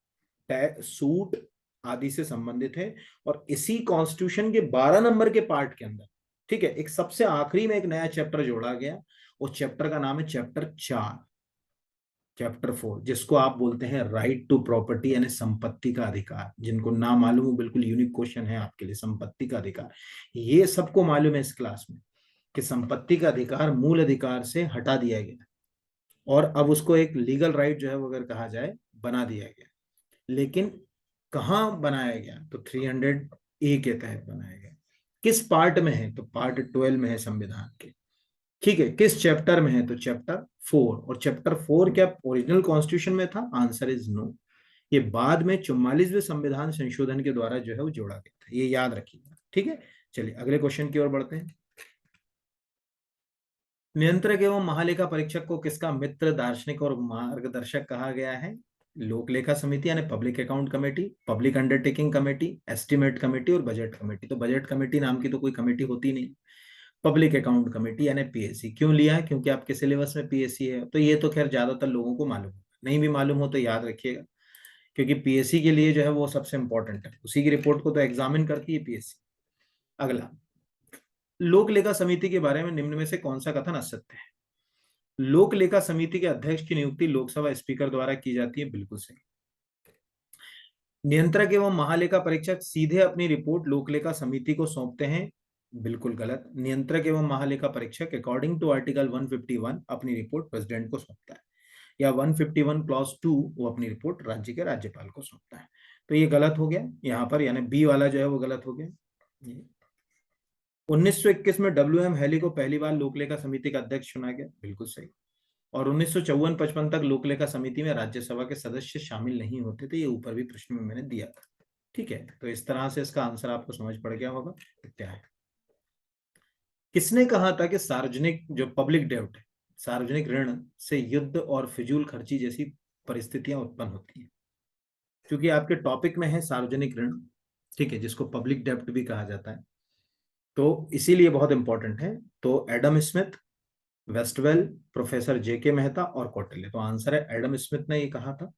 सूट आदि से संबंधित है। और इसी कॉन्स्टिट्यूशन के 12 नंबर के पार्ट के अंदर, ठीक है, एक सबसे आखिरी में एक नया चैप्टर जोड़ा गया, उस चैप्टर का नाम है चैप्टर 4, चैप्टर 4, जिसको आप बोलते हैं राइट टू प्रॉपर्टी, यानी संपत्ति का अधिकार। जिनको ना मालूम हो, बिल्कुल यूनिक क्वेश्चन है आपके लिए, संपत्ति का अधिकार। ये सबको मालूम है इस क्लास में कि संपत्ति का अधिकार मूल अधिकार से हटा दिया गया और अब उसको एक लीगल राइट जो है वो अगर कहा जाए बना दिया गया। लेकिन कहाँ बनाया गया, तो 300A के तहत बनाया गया। किस पार्ट में है, तो पार्ट 12 में है संविधान के। ठीक है, किस चैप्टर में है, तो चैप्टर 4। और चैप्टर 4 क्या ओरिजिनल कॉन्स्टिट्यूशन में था, आंसर इज नो। ये बाद में 44वें संविधान संशोधन के द्वारा जो है वो जोड़ा गया था, ये याद रखिएगा। ठीक है, चलिए अगले क्वेश्चन की ओर बढ़ते हैं। नियंत्रक एवं महालेखा परीक्षक को किसका मित्र, दार्शनिक और मार्गदर्शक कहा गया है? लोक लेखा समिति यानी public account committee, public undertaking committee, estimate committee और बजट कमेटी। तो बजट कमेटी नाम की तो कोई कमेटी होती नहीं। पब्लिक अकाउंट कमेटी यानी पीएससी। क्यों लिया है? क्योंकि आपके सिलेबस में पीएससी है। तो ये तो खैर ज्यादातर लोगों को मालूम है, नहीं भी मालूम हो तो याद रखिएगा, क्योंकि पीएससी के लिए जो है वो सबसे इंपॉर्टेंट है, उसी की रिपोर्ट को तो एग्जामिन करती है पीएससी। अगला, लोक लेखा समिति के बारे में निम्न में से कौन सा कथन असत्य है? लोक लेखा समिति के अध्यक्ष की नियुक्ति लोकसभा स्पीकर द्वारा की जाती है, बिल्कुल सही। नियंत्रक एवं महालेखा परीक्षक सीधे अपनी रिपोर्ट लोकलेखा समिति को सौंपते हैं, बिल्कुल गलत। नियंत्रक एवं महालेखा परीक्षक अकॉर्डिंग टू आर्टिकल 151 अपनी रिपोर्ट प्रेसिडेंट को सौंपता है, या 151 क्लॉज 2 वो अपनी रिपोर्ट राज्य के राज्यपाल को सौंपता है। तो ये गलत हो गया यहाँ पर, यानी बी वाला जो है वो गलत हो गया। 1921 में WM हैली को पहली बार लोकलेखा समिति का अध्यक्ष चुना गया, बिल्कुल सही। और 1954-55 तक लोकलेखा समिति में राज्यसभा के सदस्य शामिल नहीं होते थे, ये ऊपर भी प्रश्न में मैंने दिया था। ठीक है, तो इस तरह से इसका आंसर आपको समझ पड़ गया होगा क्या है। किसने कहा था कि सार्वजनिक जो पब्लिक डेब्ट है, सार्वजनिक ऋण से युद्ध और फिजूल खर्ची जैसी परिस्थितियां उत्पन्न होती हैं? क्योंकि आपके टॉपिक में है सार्वजनिक ऋण, ठीक है, जिसको पब्लिक डेब्ट भी कहा जाता है, तो इसीलिए बहुत इंपॉर्टेंट है। तो एडम स्मिथ, वेस्टवेल, प्रोफेसर जेके मेहता और कौटिल्य। तो आंसर है एडम स्मिथ ने ये कहा था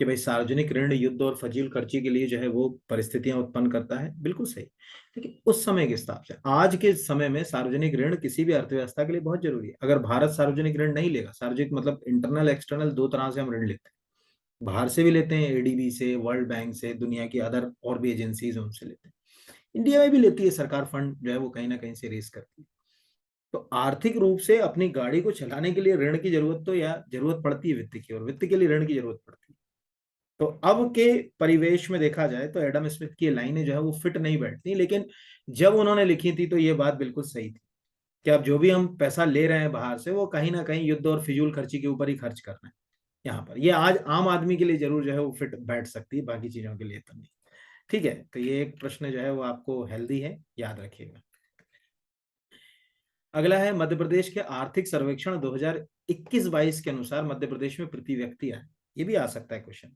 कि भाई सार्वजनिक ऋण युद्ध और फजील खर्ची के लिए जो है वो परिस्थितियां उत्पन्न करता है, बिल्कुल सही। लेकिन उस समय के हिसाब से आज के समय में सार्वजनिक ऋण किसी भी अर्थव्यवस्था के लिए बहुत जरूरी है। अगर भारत सार्वजनिक ऋण नहीं लेगा, सार्वजनिक मतलब इंटरनल एक्सटर्नल दो तरह से हम ऋण लेते हैं, बाहर से भी लेते हैं, एडीबी से, वर्ल्ड बैंक से, दुनिया की अदर और भी एजेंसीज उनसे लेते हैं, इंडिया में भी लेती है सरकार, फंड जो है वो कहीं ना कहीं से रेस करती है। तो आर्थिक रूप से अपनी गाड़ी को चलाने के लिए ऋण की जरूरत तो या जरूरत पड़ती है वित्त की, और वित्त के लिए ऋण की जरूरत पड़ती है। तो अब के परिवेश में देखा जाए तो एडम स्मिथ की लाइनें जो है वो फिट नहीं बैठती, लेकिन जब उन्होंने लिखी थी तो ये बात बिल्कुल सही थी कि अब जो भी हम पैसा ले रहे हैं बाहर से वो कहीं ना कहीं युद्ध और फिजूल खर्ची के ऊपर ही खर्च करना है। यहाँ पर ये आज आम आदमी के लिए जरूर जो है वो फिट बैठ सकती है, बाकी चीजों के लिए तो नहीं। ठीक है, तो ये एक प्रश्न जो है वो आपको हेल्दी है, याद रखिएगा। अगला है, मध्य प्रदेश के आर्थिक सर्वेक्षण 2021-22 के अनुसार मध्य प्रदेश में प्रति व्यक्ति आय, ये भी आ सकता है क्वेश्चन।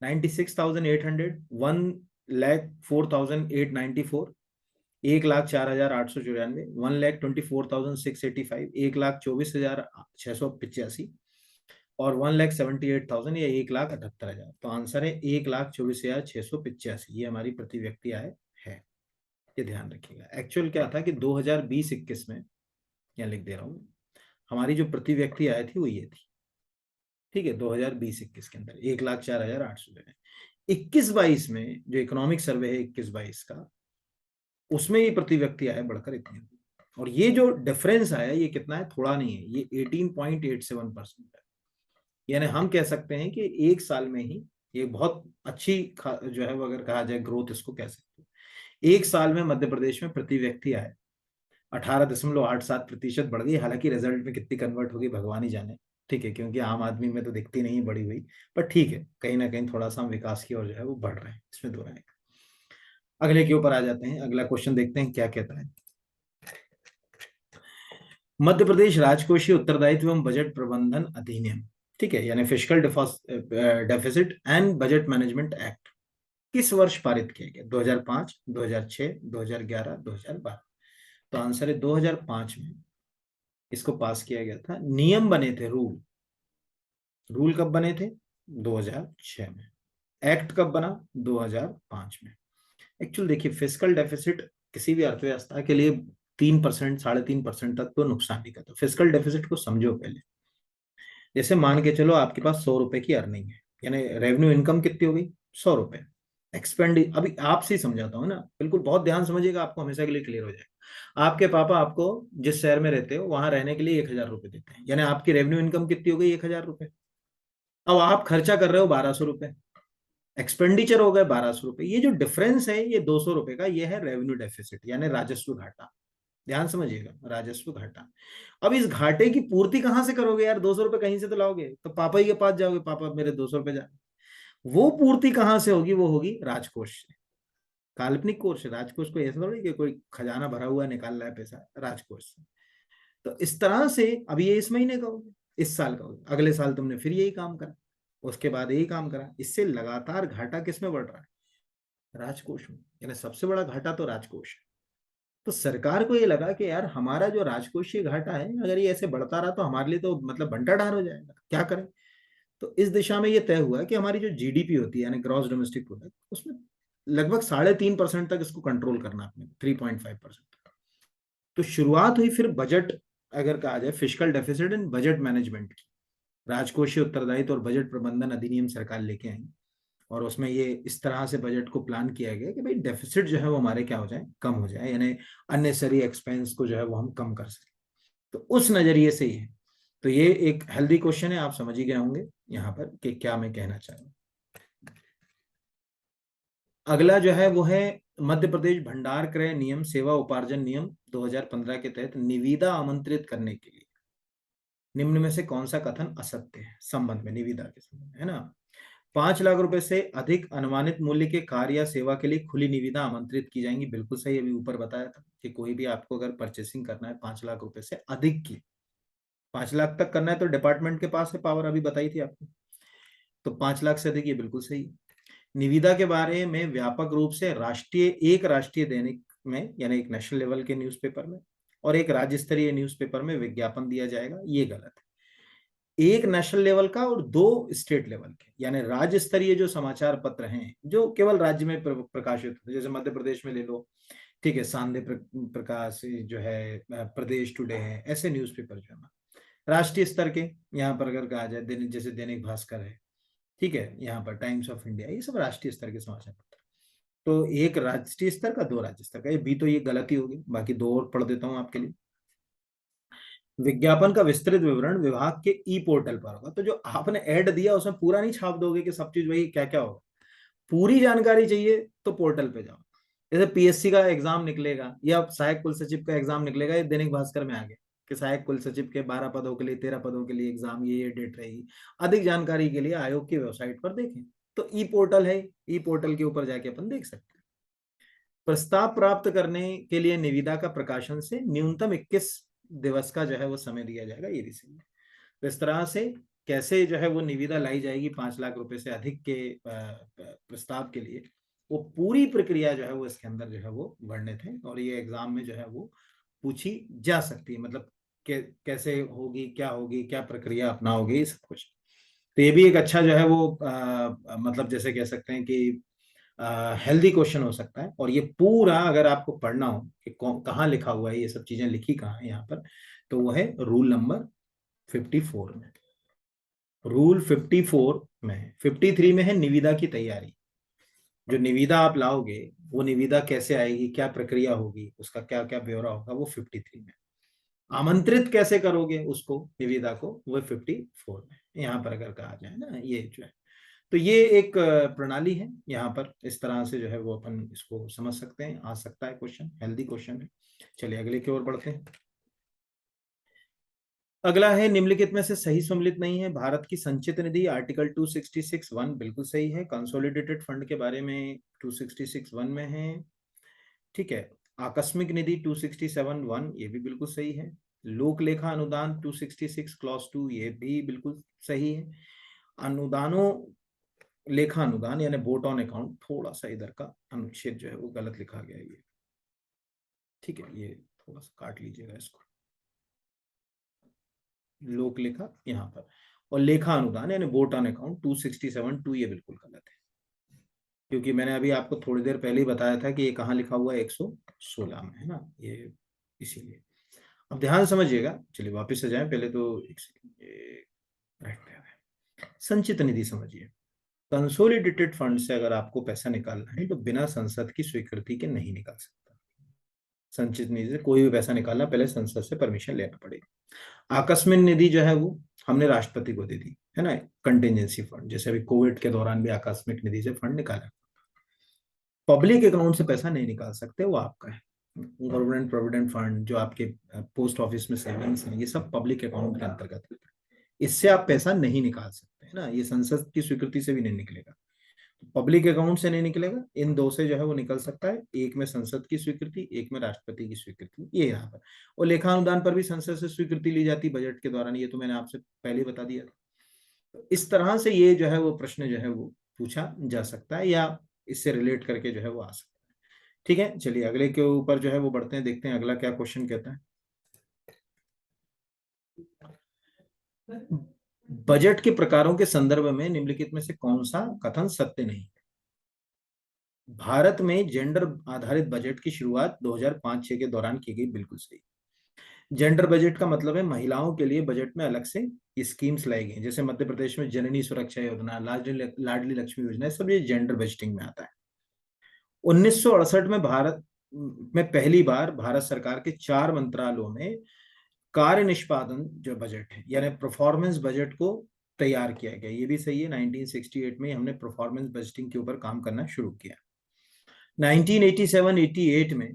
96,800, 1,04,894, 1,04,894, 1,24,685, 1,24,685 और 1,78,000 या 1,78,000। तो आंसर है 1,24,685, ये हमारी प्रति व्यक्ति आय है, ये ध्यान रखिएगा। एक्चुअल क्या था कि 2020-21 में, यहाँ लिख दे रहा हूँ, हमारी जो प्रति व्यक्ति आय थी वो ये थी। ठीक है, 2020-21 के अंदर 1,04,800 जो है। 21-22 में जो इकोनॉमिक सर्वे है 21-22 का, उसमें ये प्रति व्यक्ति आय बढ़कर इतनी, और ये जो डिफरेंस आया ये कितना है, थोड़ा नहीं है, ये 18.87% है। यानी हम कह सकते हैं कि एक साल में ही ये बहुत अच्छी जो है वो अगर कहा जाए ग्रोथ इसको कह सकते हैं। एक साल में मध्य प्रदेश में प्रति व्यक्ति आय 18.87% बढ़ गई। हालांकि रिजल्ट में कितनी कन्वर्ट होगी भगवान ही जाने, ठीक है, क्योंकि आम आदमी में तो दिखती नहीं बढ़ी हुई, पर ठीक है, कहीं ना कहीं थोड़ा सा हम विकास की ओर जो है वो बढ़ रहे हैं, इसमें दो राय। अगले के ऊपर आ जाते हैं, अगला क्वेश्चन देखते हैं क्या कहता है। मध्य प्रदेश राजकोषीय उत्तरदायित्व एवं बजट प्रबंधन अधिनियम, ठीक है, यानी fiscal deficit and budget management act किस वर्ष पारित किया गया? 2005, 2006, 2011, 2012। तो आंसर है 2005 में इसको पास किया गया था। नियम बने थे, रूल, रूल कब बने थे? 2006 में। एक्ट कब बना? 2005 में। एक्चुअल देखिए, फिस्कल डेफिसिट किसी भी अर्थव्यवस्था के लिए 3%, 3.5% तक तो नुकसान नहीं करता। फिस्कल डेफिसिट को समझो पहले। जैसे मान के चलो आपके पास 100 रुपए की अर्निंग है, यानी रेवेन्यू इनकम कितनी हो गई? 100 रुपए। एक्सपेंड अभी आपसे ही समझाता हूँ ना, बिल्कुल बहुत ध्यान समझिएगा, आपको हमेशा के लिए क्लियर हो जाएगा। आपके पापा आपको जिस शहर में रहते हो वहां रहने के लिए 1,000 रुपए देते हैं, यानी आपकी रेवेन्यू इनकम कितनी हो गई? 1,000 रुपए। अब आप खर्चा कर रहे हो 1,200 रुपए, एक्सपेंडिचर हो गए 1,200 रुपए। ये जो डिफरेंस है ये 200 रुपए का, ये है रेवेन्यू डेफिसिट, यानी राजस्व घाटा। ध्यान समझिएगा, राजस्व घाटा। अब इस घाटे की पूर्ति कहां से करोगे यार? 200 रुपए कहीं से तो लाओगे, तो पापा ही के पास जाओगे, पापा मेरे 200 रुपए जा। वो पूर्ति कहां से होगी? वो होगी राजकोष से। काल्पनिक कोष से, राजकोष को ऐसा थोड़ी कि कोई खजाना भरा हुआ निकाल रहा है पैसा, राजकोष से। तो इस तरह से अब ये इस महीने का होगा, इस साल का होगा, अगले साल तुमने फिर यही काम करा, उसके बाद यही काम करा, इससे लगातार घाटा किसमें बढ़ रहा है? राजकोष में। यानी सबसे बड़ा घाटा तो राजकोष है। तो सरकार को ये लगा कि यार हमारा जो राजकोषीय घाटा है, अगर ये ऐसे बढ़ता रहा तो हमारे लिए तो मतलब बंटाढार हो जाएगा, क्या करें। तो इस दिशा में ये तय हुआ कि हमारी जो जीडीपी होती है, यानी ग्रॉस डोमेस्टिक प्रोडक्ट, उसमें लगभग 3.5% तक इसको कंट्रोल करना अपने, 3.5%। तो शुरुआत हुई फिर बजट, अगर कहा जाए fiscal deficit and budget management की। राजकोषीय उत्तरदायित्व और बजट प्रबंधन अधिनियम सरकार लेके आई, और उसमें ये इस तरह से बजट को प्लान किया गया कि भाई डेफिसिट जो है वो हमारे क्या हो जाए? कम हो जाए, यानी अननेसेसरी एक्सपेंस को जो है वो हम कम कर सकें। तो उस नजरिए से ही है। तो ये एक हेल्दी क्वेश्चन है, आप समझ ही गए होंगे यहाँ पर कि क्या मैं कहना चाह रहा हूँ। अगला जो है वो है मध्य प्रदेश भंडार क्रय नियम सेवा उपार्जन नियम 2015 के तहत निविदा आमंत्रित करने के लिए निम्न में से कौन सा कथन असत्य है? संबंध में, निविदा के संबंध में, है ना। 5 लाख रुपए से अधिक अनुमानित मूल्य के कार्य या सेवा के लिए खुली निविदा आमंत्रित की जाएंगी, बिल्कुल सही। अभी ऊपर बताया था कि कोई भी आपको अगर परचेसिंग करना है 5 लाख रुपए से अधिक की, 5 लाख तक करना है तो डिपार्टमेंट के पास है पावर, अभी बताई थी आपको। तो 5 लाख से अधिक, ये बिल्कुल सही। निविदा के बारे में व्यापक रूप से एक राष्ट्रीय दैनिक में, यानी एक नेशनल लेवल के न्यूज़पेपर में और एक राज्य स्तरीय न्यूज़पेपर में विज्ञापन दिया जाएगा, ये गलत है। एक नेशनल लेवल का और 2 स्टेट लेवल के, यानी राज्य स्तरीय जो समाचार पत्र हैं जो केवल राज्य में प्रकाशित होते हैं, जैसे मध्य प्रदेश में ले लो, ठीक है, सांदे प्रकाश जो है, प्रदेश टुडे है, ऐसे न्यूज़पेपर जो है ना राष्ट्रीय स्तर के। यहाँ पर अगर कहा जाए दैनिक, जैसे दैनिक भास्कर है, ठीक है, यहाँ पर टाइम्स ऑफ इंडिया, ये सब राष्ट्रीय स्तर के समाचार पत्र। तो एक राष्ट्रीय स्तर का, 2 राज्य स्तर का, ये भी तो ये गलती होगी। बाकी 2 और पढ़ देता हूँ आपके लिए। विज्ञापन का विस्तृत विवरण विभाग के ई पोर्टल पर होगा। तो जो आपने ऐड दिया उसमें पूरा नहीं छाप दोगे कि सब चीज वही क्या क्या होगा। पूरी जानकारी चाहिए तो पोर्टल पे जाओ। जैसे पीएससी का एग्जाम निकलेगा या सहायक कुल सचिव का एग्जाम निकलेगा, ये दैनिक भास्कर में आ गया कि सहायक कुल सचिव के 12 पदों के लिए, 13 पदों के लिए एग्जाम, ये डेट रहेगी। अधिक जानकारी के लिए आयोग की वेबसाइट पर देखें। तो ई पोर्टल है, ई पोर्टल के ऊपर जाके अपन देख सकते हैं। प्रस्ताव प्राप्त करने के लिए निविदा का प्रकाशन से न्यूनतम 21 दिवस का जो है वो समय दिया जाएगा, ये रिसीव। तो इस तरह से कैसे जो है वो निविदा लाई जाएगी 5 लाख रुपए से अधिक के प्रस्ताव के लिए, वो पूरी प्रक्रिया जो है वो इसके अंदर जो है वो वर्णित है, और ये एग्जाम में जो है वो पूछी जा सकती है। मतलब कैसे होगी, क्या होगी, क्या प्रक्रिया अपनाओगे, ये सब कुछ। तो ये भी एक अच्छा जो है वो मतलब जैसे कह सकते हैं कि हेल्दी क्वेश्चन हो सकता है। और ये पूरा अगर आपको पढ़ना हो कि कहाँ लिखा हुआ है, ये सब चीजें लिखी कहाँ है यहाँ पर, तो वो है रूल नंबर 54 में। रूल 54 में, 53 में है निविदा की तैयारी। जो निविदा आप लाओगे वो निविदा कैसे आएगी, क्या प्रक्रिया होगी, उसका क्या क्या ब्यौरा होगा, वो 53 में। आमंत्रित कैसे करोगे उसको, निविदा को, वो 54 में। यहाँ पर अगर कहा जाए ना, ये जो है, तो ये एक प्रणाली है। यहाँ पर इस तरह से जो है वो अपन इसको समझ सकते हैं, आ सकता है क्वेश्चन, हेल्दी क्वेश्चन है। चलिए अगले की ओर बढ़ते हैं। अगला है निम्नलिखित में से सही सम्मिलित नहीं है। भारत की संचित निधि आर्टिकल 266(1) बिल्कुल सही है। कंसोलिडेटेड फंड के बारे में 266(1) में है। ठीक है। आकस्मिक निधि 267(1) ये भी बिल्कुल सही है। लोक लेखा अनुदान 266 क्लॉज 2 ये भी बिल्कुल सही है। अनुदानों लेखा अनुदान यानी बोट ऑन अकाउंट, थोड़ा सा इधर का अनुच्छेद जो है वो गलत लिखा गया है ये। ठीक है, ये थोड़ा सा काट लीजिएगा इसको। लोक लेखा यहाँ पर, और लेखा अनुदान यानी बोट ऑन अकाउंट 267(2) ये बिल्कुल गलत है, क्योंकि मैंने अभी आपको थोड़ी देर पहले ही बताया था कि ये कहाँ लिखा हुआ है, 116 में है ना ये, इसीलिए। अब ध्यान समझिएगा। चलिए वापस से जाएं, पहले तो एक सेकंड, राइट पे है। संचित निधि समझिए। कंसोलिडेटेड फंड से अगर आपको पैसा निकालना है तो बिना संसद की स्वीकृति के नहीं निकाल सकता। संचित निधि से कोई भी पैसा निकालना पहले संसद से परमिशन लेना पड़ेगा। आकस्मिक निधि जो है वो हमने राष्ट्रपति को दे दी है ना, कंटिजेंसी फंड, जैसे अभी कोविड के दौरान भी आकस्मिक निधि से फंड निकाला। पब्लिक अकाउंट से पैसा नहीं निकाल सकते, वो आपका है। गवर्नमेंट प्रोविडेंट फंड, जो आपके पोस्ट ऑफिस में सेविंग्स हैं, ये सब पब्लिक अकाउंट के अंतर्गत है। इससे आप पैसा नहीं निकाल सकते है ना, ये संसद की स्वीकृति से भी नहीं निकलेगा। पब्लिक अकाउंट से नहीं निकलेगा, इन दो से जो है वो निकल सकता है, एक में संसद की स्वीकृति, एक में राष्ट्रपति की स्वीकृति, ये यहाँ पर। और लेखा अनुदान पर भी संसद से स्वीकृति ली जाती बजट के दौरान, ये तो मैंने आपसे पहले बता दिया था। तो इस तरह से ये जो है वो प्रश्न जो है वो पूछा जा सकता है, या इससे रिलेट करके जो है वो आ सकता है। ठीक है, चलिए अगले के ऊपर जो है वो बढ़ते हैं, देखते हैं अगला क्या क्वेश्चन कहता है। बजट के प्रकारों के संदर्भ में निम्नलिखित में से कौन सा कथन सत्य नहीं है? भारत में जेंडर आधारित बजट की शुरुआत 2005-6 के दौरान की गई, बिल्कुल सही। जेंडर बजट का मतलब है महिलाओं के लिए बजट में अलग से स्कीम्स लाई गई, जैसे मध्य प्रदेश में जननी सुरक्षा योजना, लाडली लक्ष्मी योजना, सब ये जेंडर बजटिंग में आता है। 1968 में भारत में पहली बार भारत सरकार के 4 मंत्रालयों में कार्य निष्पादन जो बजट है यानी परफॉर्मेंस बजट को तैयार किया गया, ये भी सही है। 1968 में हमने परफॉर्मेंस बजटिंग के ऊपर काम करना शुरू किया। 1987-88 में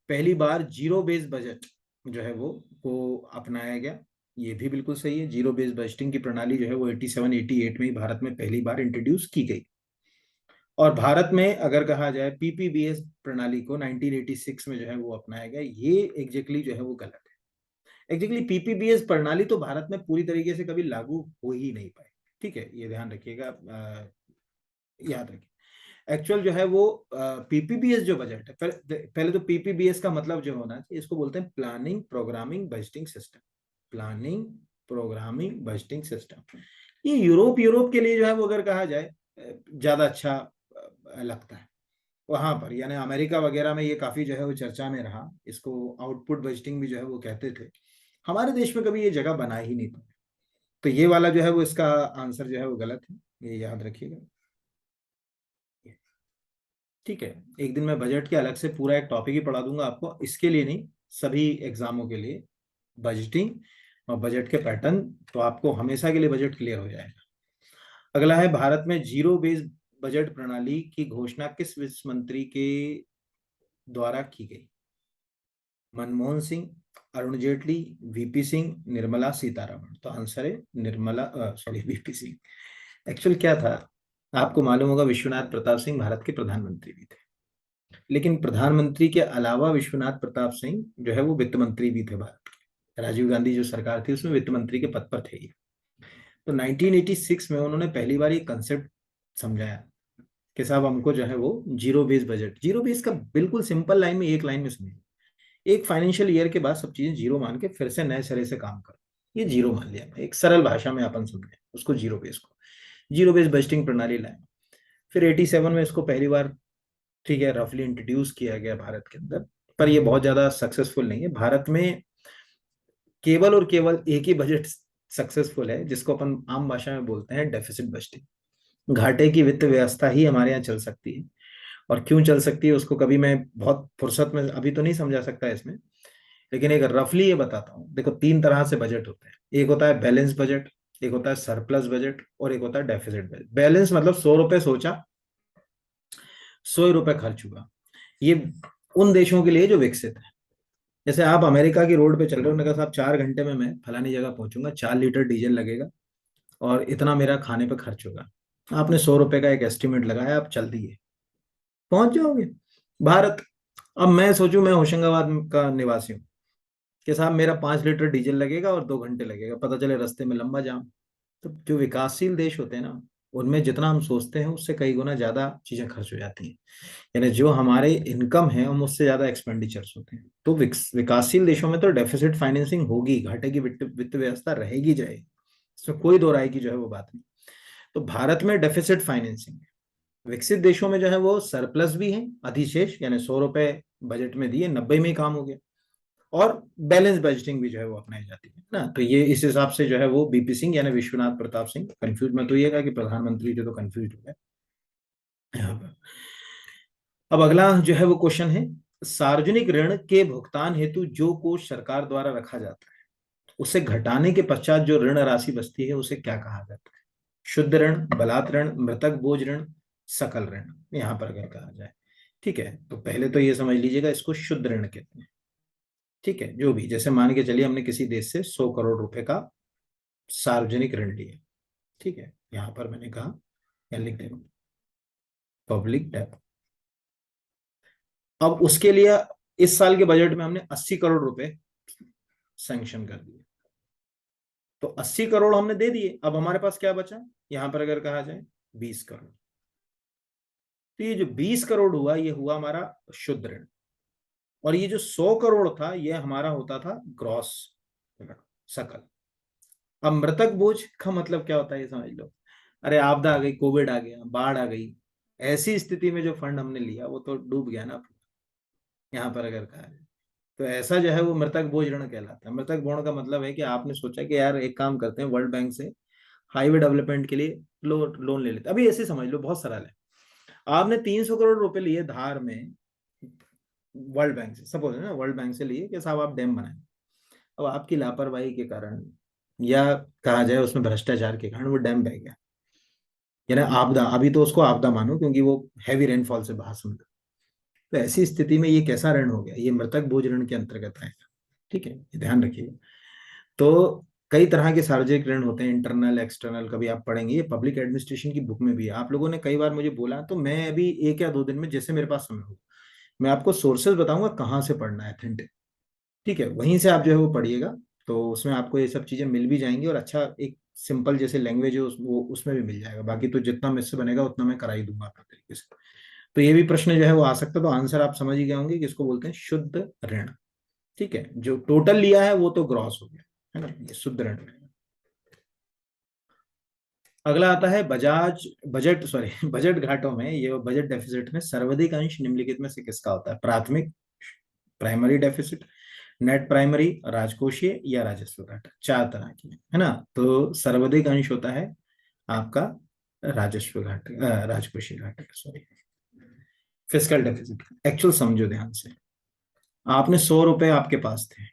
पहली बार जीरो बेस बजट जो है वो को अपनाया गया, ये भी बिल्कुल सही है। जीरो बेस बजटिंग की प्रणाली जो है वो 87-88 में ही भारत में पहली बार इंट्रोड्यूस की गई। और भारत में अगर कहा जाए पीपीबीएस प्रणाली को 1986 में जो है वो अपनाया गया, ये एग्जैक्टली जो है वो गलत है। एग्जैक्टली पीपीबीएस प्रणाली तो भारत में पूरी तरीके से कभी लागू हो ही नहीं पाई। ठीक है, ये ध्यान रखिएगा, याद रखिए। एक्चुअल जो है वो पीपीबीएस जो बजट है, पहले तो पीपीबीएस का मतलब जो होना चाहिए, इसको बोलते हैं planning programming budgeting system. Planning programming budgeting system, ये यूरोप के लिए जो है वो अगर कहा जाए ज्यादा अच्छा लगता है। वहां पर यानी अमेरिका वगैरह में ये काफी जो है वो चर्चा में रहा, इसको आउटपुट बजटिंग भी जो है वो कहते थे। हमारे देश में कभी ये जगह बना ही नहीं पाया, तो ये वाला जो है वो इसका आंसर जो है वो गलत है, ये याद रखिएगा। ठीक है, एक दिन मैं बजट के अलग से पूरा एक टॉपिक ही पढ़ा दूंगा आपको, इसके लिए नहीं, सभी एग्जामों के लिए बजटिंग और बजट के पैटर्न, तो आपको हमेशा के लिए बजट क्लियर हो जाएगा। अगला है, भारत में जीरो बेस बजट प्रणाली की घोषणा किस वित्त मंत्री के द्वारा की गई? मनमोहन सिंह, अरुण जेटली, वीपी सिंह, निर्मला सीतारमण। तो आंसर है Nirmala, sorry VP Singh. Actual क्या था, आपको मालूम होगा विश्वनाथ प्रताप सिंह भारत के प्रधानमंत्री भी थे, लेकिन प्रधानमंत्री के अलावा विश्वनाथ प्रताप सिंह जो है वो वित्त मंत्री भी थे भारत के। राजीव गांधी जो सरकार थी उसमें वित्त मंत्री के पद पर थे ये। तो 1986 में उन्होंने पहली बार ये कंसेप्ट समझाया कि साहब हमको जो है वो zero base budget, zero base का बिल्कुल सिंपल लाइन में, एक लाइन में समझिए, एक फाइनेंशियल ईयर के बाद सब चीजें जीरो मान के फिर से नए सिरे से काम करो, ये जीरो मान लिया। एक सरल भाषा में अपन समझे उसको, जीरो बेस को, जीरो बेस बजटिंग प्रणाली लाए। फिर 87 में इसको पहली बार, ठीक है, रफली इंट्रोड्यूस किया गया भारत के अंदर, पर ये बहुत ज्यादा सक्सेसफुल नहीं है। भारत में केवल और केवल एक ही बजट सक्सेसफुल है, जिसको अपन आम भाषा में बोलते हैं डेफिसिट बजटिंग। घाटे की वित्त व्यवस्था ही हमारे यहाँ चल सकती है, और क्यों चल सकती है उसको कभी मैं बहुत फुर्सत में अभी तो नहीं समझा सकता इसमें, लेकिन एक रफली ये बताता हूँ। देखो, 3 तरह से बजट होते हैं, एक होता है बैलेंस बजट, एक होता है सरप्लस बजट, और एक होता है डेफिसिट बजट। बैलेंस मतलब 100 रुपए सोचा, 100 रुपए खर्च हुआ, ये उन देशों के लिए जो विकसित है। जैसे आप अमेरिका की रोड पे चल रहे हो, उन्होंने कहा साहब 4 घंटे में मैं फलानी जगह पहुंचूंगा, 4 लीटर डीजल लगेगा और इतना मेरा खाने पे खर्च होगा। आपने 100 रुपए का एक एस्टिमेट लगाया, आप चल दिए, पहुंच जाओगे। भारत, अब मैं सोचूं, मैं होशंगाबाद का निवासी हूँ, कि साहब मेरा 5 लीटर डीजल लगेगा और 2 घंटे लगेगा, पता चले रास्ते में लंबा जाम। तो जो विकासशील देश होते हैं ना, उनमें जितना हम सोचते हैं उससे कई गुना ज्यादा चीजें खर्च हो जाती हैं। यानी जो हमारे इनकम है हम उससे ज्यादा एक्सपेंडिचर्स होते हैं। तो विकासशील देशों में तो डेफिसिट फाइनेंसिंग होगी, घाटे की वित्त वित्त व्यवस्था रहेगी जाएगी, इसमें कोई दो राय की जो है वो बात नहीं। तो भारत में डेफिसिट फाइनेंसिंग है। विकसित देशों में जो है वो सरप्लस भी है, अधिशेष, यानी 100 रुपए बजट में दिए, 90 में ही काम हो गया। और बैलेंस बजटिंग भी जो है वो अपनाई जाती है ना। तो ये इस हिसाब से जो है वो बीपी सिंह यानी विश्वनाथ प्रताप सिंह, कंफ्यूज मत होइएगा कि प्रधानमंत्री जो तो कंफ्यूज हो गए यहाँ पर। अब अगला जो है वो क्वेश्चन है, सार्वजनिक ऋण के भुगतान हेतु जो कोष सरकार द्वारा रखा जाता है उसे घटाने के पश्चात जो ऋण राशि बचती है उसे क्या कहा जाता है? शुद्ध ऋण, बलात् ऋण, मृतक बोझ ऋण, सकल ऋण, यहां पर अगर कहा जाए। ठीक है, तो पहले तो ये समझ लीजिएगा इसको शुद्ध ऋण कहते हैं। ठीक है, जो भी, जैसे मान के चलिए हमने किसी देश से 100 करोड़ रुपए का सार्वजनिक ऋण लिया। ठीक है, यहां पर मैंने कहा, या लिख देना पब्लिक डेब्ट। अब उसके लिए इस साल के बजट में हमने 80 करोड़ रुपए सैंक्शन कर दिए। तो 80 करोड़ हमने दे दिए, अब हमारे पास क्या बचा, यहां पर अगर कहा जाए 20 करोड़। तो ये जो 20 करोड़ हुआ, ये हुआ हमारा शुद्ध ऋण। और ये जो 100 करोड़ था, ये हमारा होता था ग्रॉस ऋण, सकल। अब मृतक बोझ का मतलब क्या होता है ये समझ लो। अरे आपदा आ गई, कोविड आ गया, बाढ़ आ गई, ऐसी स्थिति में जो फंड हमने लिया वो तो डूब गया ना। यहाँ पर अगर कहा जाए तो ऐसा जो है वो मृतक बोझ ऋण कहलाता है। मृतक बोझ का मतलब है कि आपने सोचा कि यार एक काम करते हैं, वर्ल्ड बैंक से हाईवे डेवलपमेंट के लिए लोन ले लेते। अभी ऐसे समझ लो, बहुत सरल है। आपने 300 करोड़ रुपए लिए धार में वर्ल्ड बैंक से, सपोज है ना, वर्ल्ड बैंक से लिए कि साहब आप डैम बनाए। अब आपकी लापरवाही के कारण, या कहा जाए उसमें भ्रष्टाचार के कारण, वो डैम बह गया, यानी आपदा, अभी तो उसको आपदा मानो क्योंकि वो हैवी रेनफॉल से बाहर समझो। तो ऐसी स्थिति में ये कैसा ऋण हो गया, ये मृतक बोझ ऋण के अंतर्गत आएगा। ठीक है, ये ध्यान रखिए। तो कई तरह के सार्वजनिक ऋण होते हैं, इंटरनल एक्सटर्नल, कभी आप पढ़ेंगे, ये पब्लिक एडमिनिस्ट्रेशन की बुक में भी है। आप लोगों ने कई बार मुझे बोला, तो मैं अभी 1 या 2 दिन में, जैसे मेरे पास समय हो, मैं आपको सोर्सेज बताऊंगा कहाँ से पढ़ना है अथेंटिक। ठीक है, वहीं से आप जो है वो पढ़िएगा। तो उसमें आपको ये सब चीजें मिल भी जाएंगी, और अच्छा एक सिंपल जैसे लैंग्वेज है वो उसमें भी मिल जाएगा। बाकी तो जितना मुझसे बनेगा उतना मैं करा ही दूंगा अपने तरीके से। तो ये भी प्रश्न जो है वो आ सकता है। तो आंसर आप समझ ही गए होंगे कि इसको बोलते हैं शुद्ध ऋण। ठीक है, जो टोटल लिया है वो तो ग्रॉस हो गया, है ना, ये शुद्ध ऋण है। अगला आता है बजाज बजट, सॉरी बजट घाटों में, ये बजट डेफिसिट में सर्वाधिक अंश निम्नलिखित में से किसका होता है? प्राथमिक, प्राइमरी डेफिसिट, नेट प्राइमरी, राजकोषीय, या राजस्व घाटा। 4 तरह की है ना। तो सर्वाधिक अंश होता है आपका राजस्व घाटे, राजकोषीय घाटे, सॉरी, फिस्कल डेफिसिट। एक्चुअल समझो ध्यान से, आपने 100 रुपए आपके पास थे।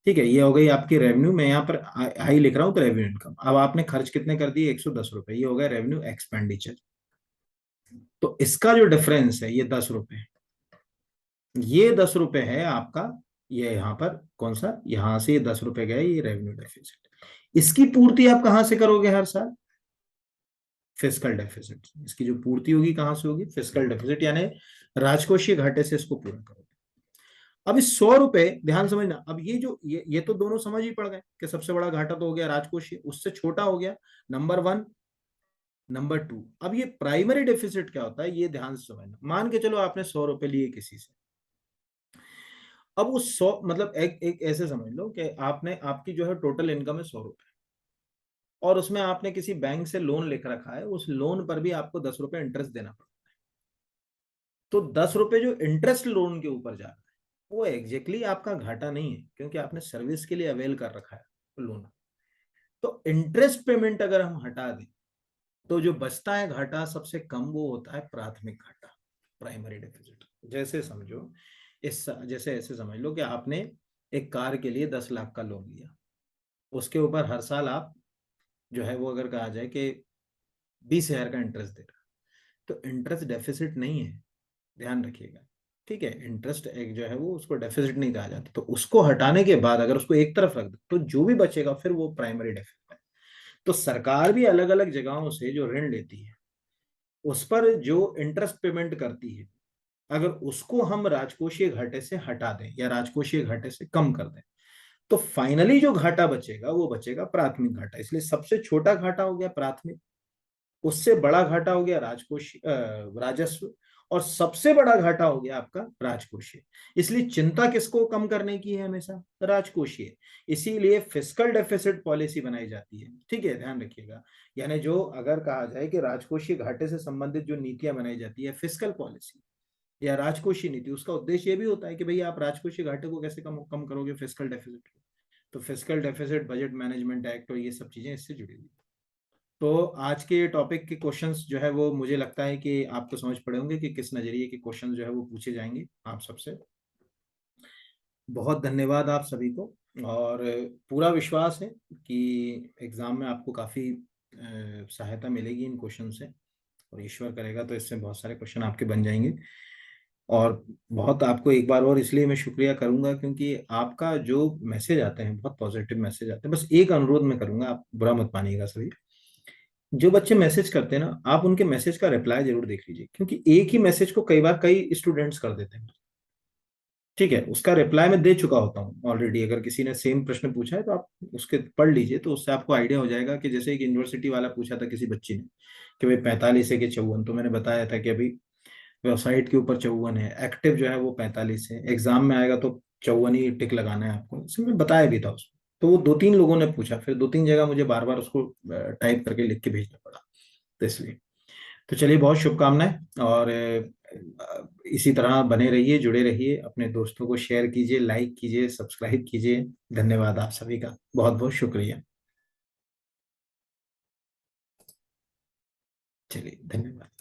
ठीक है, ये हो गई आपकी रेवेन्यू, मैं यहाँ पर आई लिख रहा हूँ तो रेवेन्यू इनकम। अब आपने खर्च कितने कर दिए? 110 रुपए, ये हो गया रेवेन्यू एक्सपेंडिचर। तो इसका जो डिफरेंस है ये 10 रुपए, ये 10 रुपए है आपका। ये यहाँ पर कौन सा, यहाँ से ये 10 रुपए गए, ये रेवेन्यू डेफिसिट। इसकी पूर्ति आप कहाँ से करोगे हर साल? Fiscal deficit. इसकी जो पूर्ति होगी कहाँ से होगी? फिस्कल डेफिसिट, यानी राजकोषीय घाटे से इसको पूरा करोगे। अब इस 100 रुपए, ध्यान समझना, अब ये जो ये तो दोनों समझ ही पड़ गए कि सबसे बड़ा घाटा तो हो गया राजकोषीय, उससे छोटा हो गया नंबर 1, नंबर 2। अब ये प्राइमरी डेफिसिट क्या होता है, ये ध्यान से समझना। मान के चलो आपने 100 रुपए लिए किसी से। अब उस 100, मतलब एक ऐसे समझ लो कि आपने, आपकी जो है टोटल इनकम है 100 रुपए, और उसमें आपने किसी बैंक से लोन लेकर रखा है, उस लोन पर भी आपको 10 रुपए इंटरेस्ट देना पड़ता है। तो 10 रुपए जो इंटरेस्ट लोन के ऊपर जा रहा है, वो एग्जैक्टली आपका घाटा नहीं है, क्योंकि आपने सर्विस के लिए अवेल कर रखा है लोन। तो इंटरेस्ट पेमेंट अगर हम हटा दें, तो जो बचता है घाटा सबसे कम, वो होता है प्राथमिक घाटा, प्राइमरी डेफिसिट। जैसे समझो, इस जैसे ऐसे समझ लो कि आपने एक कार के लिए 10 लाख का लोन लिया, उसके ऊपर हर साल आप जो है वो, अगर कहा जाए कि 20,000 का इंटरेस्ट दे रहा है, तो इंटरेस्ट डेफिसिट नहीं है, ध्यान रखिएगा। ठीक है, इंटरेस्ट एक जो है वो उसको डेफिसिट नहीं कहा जाता, तो उसको हटाने के बाद अगर उसको एक तरफ रख दो तो जो भी बचेगा फिर वो प्राइमरी डेफिसिट है। तो सरकार भी अलग अलग जगहों से जो ऋण लेती है उस पर जो इंटरेस्ट पेमेंट करती है, अगर उसको हम राजकोषीय घाटे से हटा दें या राजकोषीय घाटे से कम कर दें, तो फाइनली जो घाटा बचेगा वो बचेगा प्राथमिक घाटा। इसलिए सबसे छोटा घाटा हो गया प्राथमिक, उससे बड़ा घाटा हो गया राजस्व, और सबसे बड़ा घाटा हो गया आपका राजकोषीय। इसलिए चिंता किसको कम करने की है? हमेशा राजकोषीय। इसीलिए फिस्कल डेफिसिट पॉलिसी बनाई जाती है, ठीक है, ध्यान रखिएगा। यानी जो अगर कहा जाए कि राजकोषीय घाटे से संबंधित जो नीतियां बनाई जाती है, फिस्कल पॉलिसी या राजकोषीय नीति, उसका उद्देश्य ये भी होता है कि भाई आप राजकोषीय घाटे को कैसे कम कम करोगे, फिस्कल डेफिसिट को। तो fiscal deficit, budget management act और ये सब चीजें इससे जुड़ी हुई। तो आज के टॉपिक के क्वेश्चंस जो है वो मुझे लगता है कि आपको समझ पड़े होंगे कि किस नजरिए के क्वेश्चन जो है वो पूछे जाएंगे आप सबसे। बहुत धन्यवाद आप सभी को, और पूरा विश्वास है कि एग्जाम में आपको काफी सहायता मिलेगी इन क्वेश्चन से, और ईश्वर करेगा तो इससे बहुत सारे क्वेश्चन आपके बन जाएंगे। और बहुत आपको एक बार और इसलिए मैं शुक्रिया करूंगा क्योंकि आपका जो मैसेज आते हैं बहुत पॉजिटिव मैसेज आते हैं। बस एक अनुरोध मैं करूंगा, आप बुरा मत मानिएगा सभी, जो बच्चे मैसेज करते हैं ना, आप उनके मैसेज का रिप्लाई जरूर देख लीजिए, क्योंकि एक ही मैसेज को कई बार कई स्टूडेंट्स कर देते हैं। ठीक है, उसका रिप्लाई मैं दे चुका होता हूँ ऑलरेडी। अगर किसी ने सेम प्रश्न पूछा है तो आप उसके पढ़ लीजिए, तो उससे आपको आइडिया हो जाएगा कि जैसे एक यूनिवर्सिटी वाला पूछा था किसी बच्ची ने कि भाई 45 है कि 54, तो मैंने बताया था कि अभी वेबसाइट के ऊपर 54 है, एक्टिव जो है वो 45 है, एग्जाम में आएगा तो 54 ही टिक लगाना है आपको, इसमें मैं बताया भी था उसमें। तो वो दो तीन लोगों ने पूछा, फिर दो तीन जगह मुझे बार बार उसको टाइप करके लिख के भेजना पड़ा, तो इसलिए। तो चलिए, बहुत शुभकामनाएं, और इसी तरह बने रहिए, जुड़े रहिए, अपने दोस्तों को शेयर कीजिए, लाइक कीजिए, सब्सक्राइब कीजिए। धन्यवाद आप सभी का, बहुत बहुत शुक्रिया। चलिए, धन्यवाद।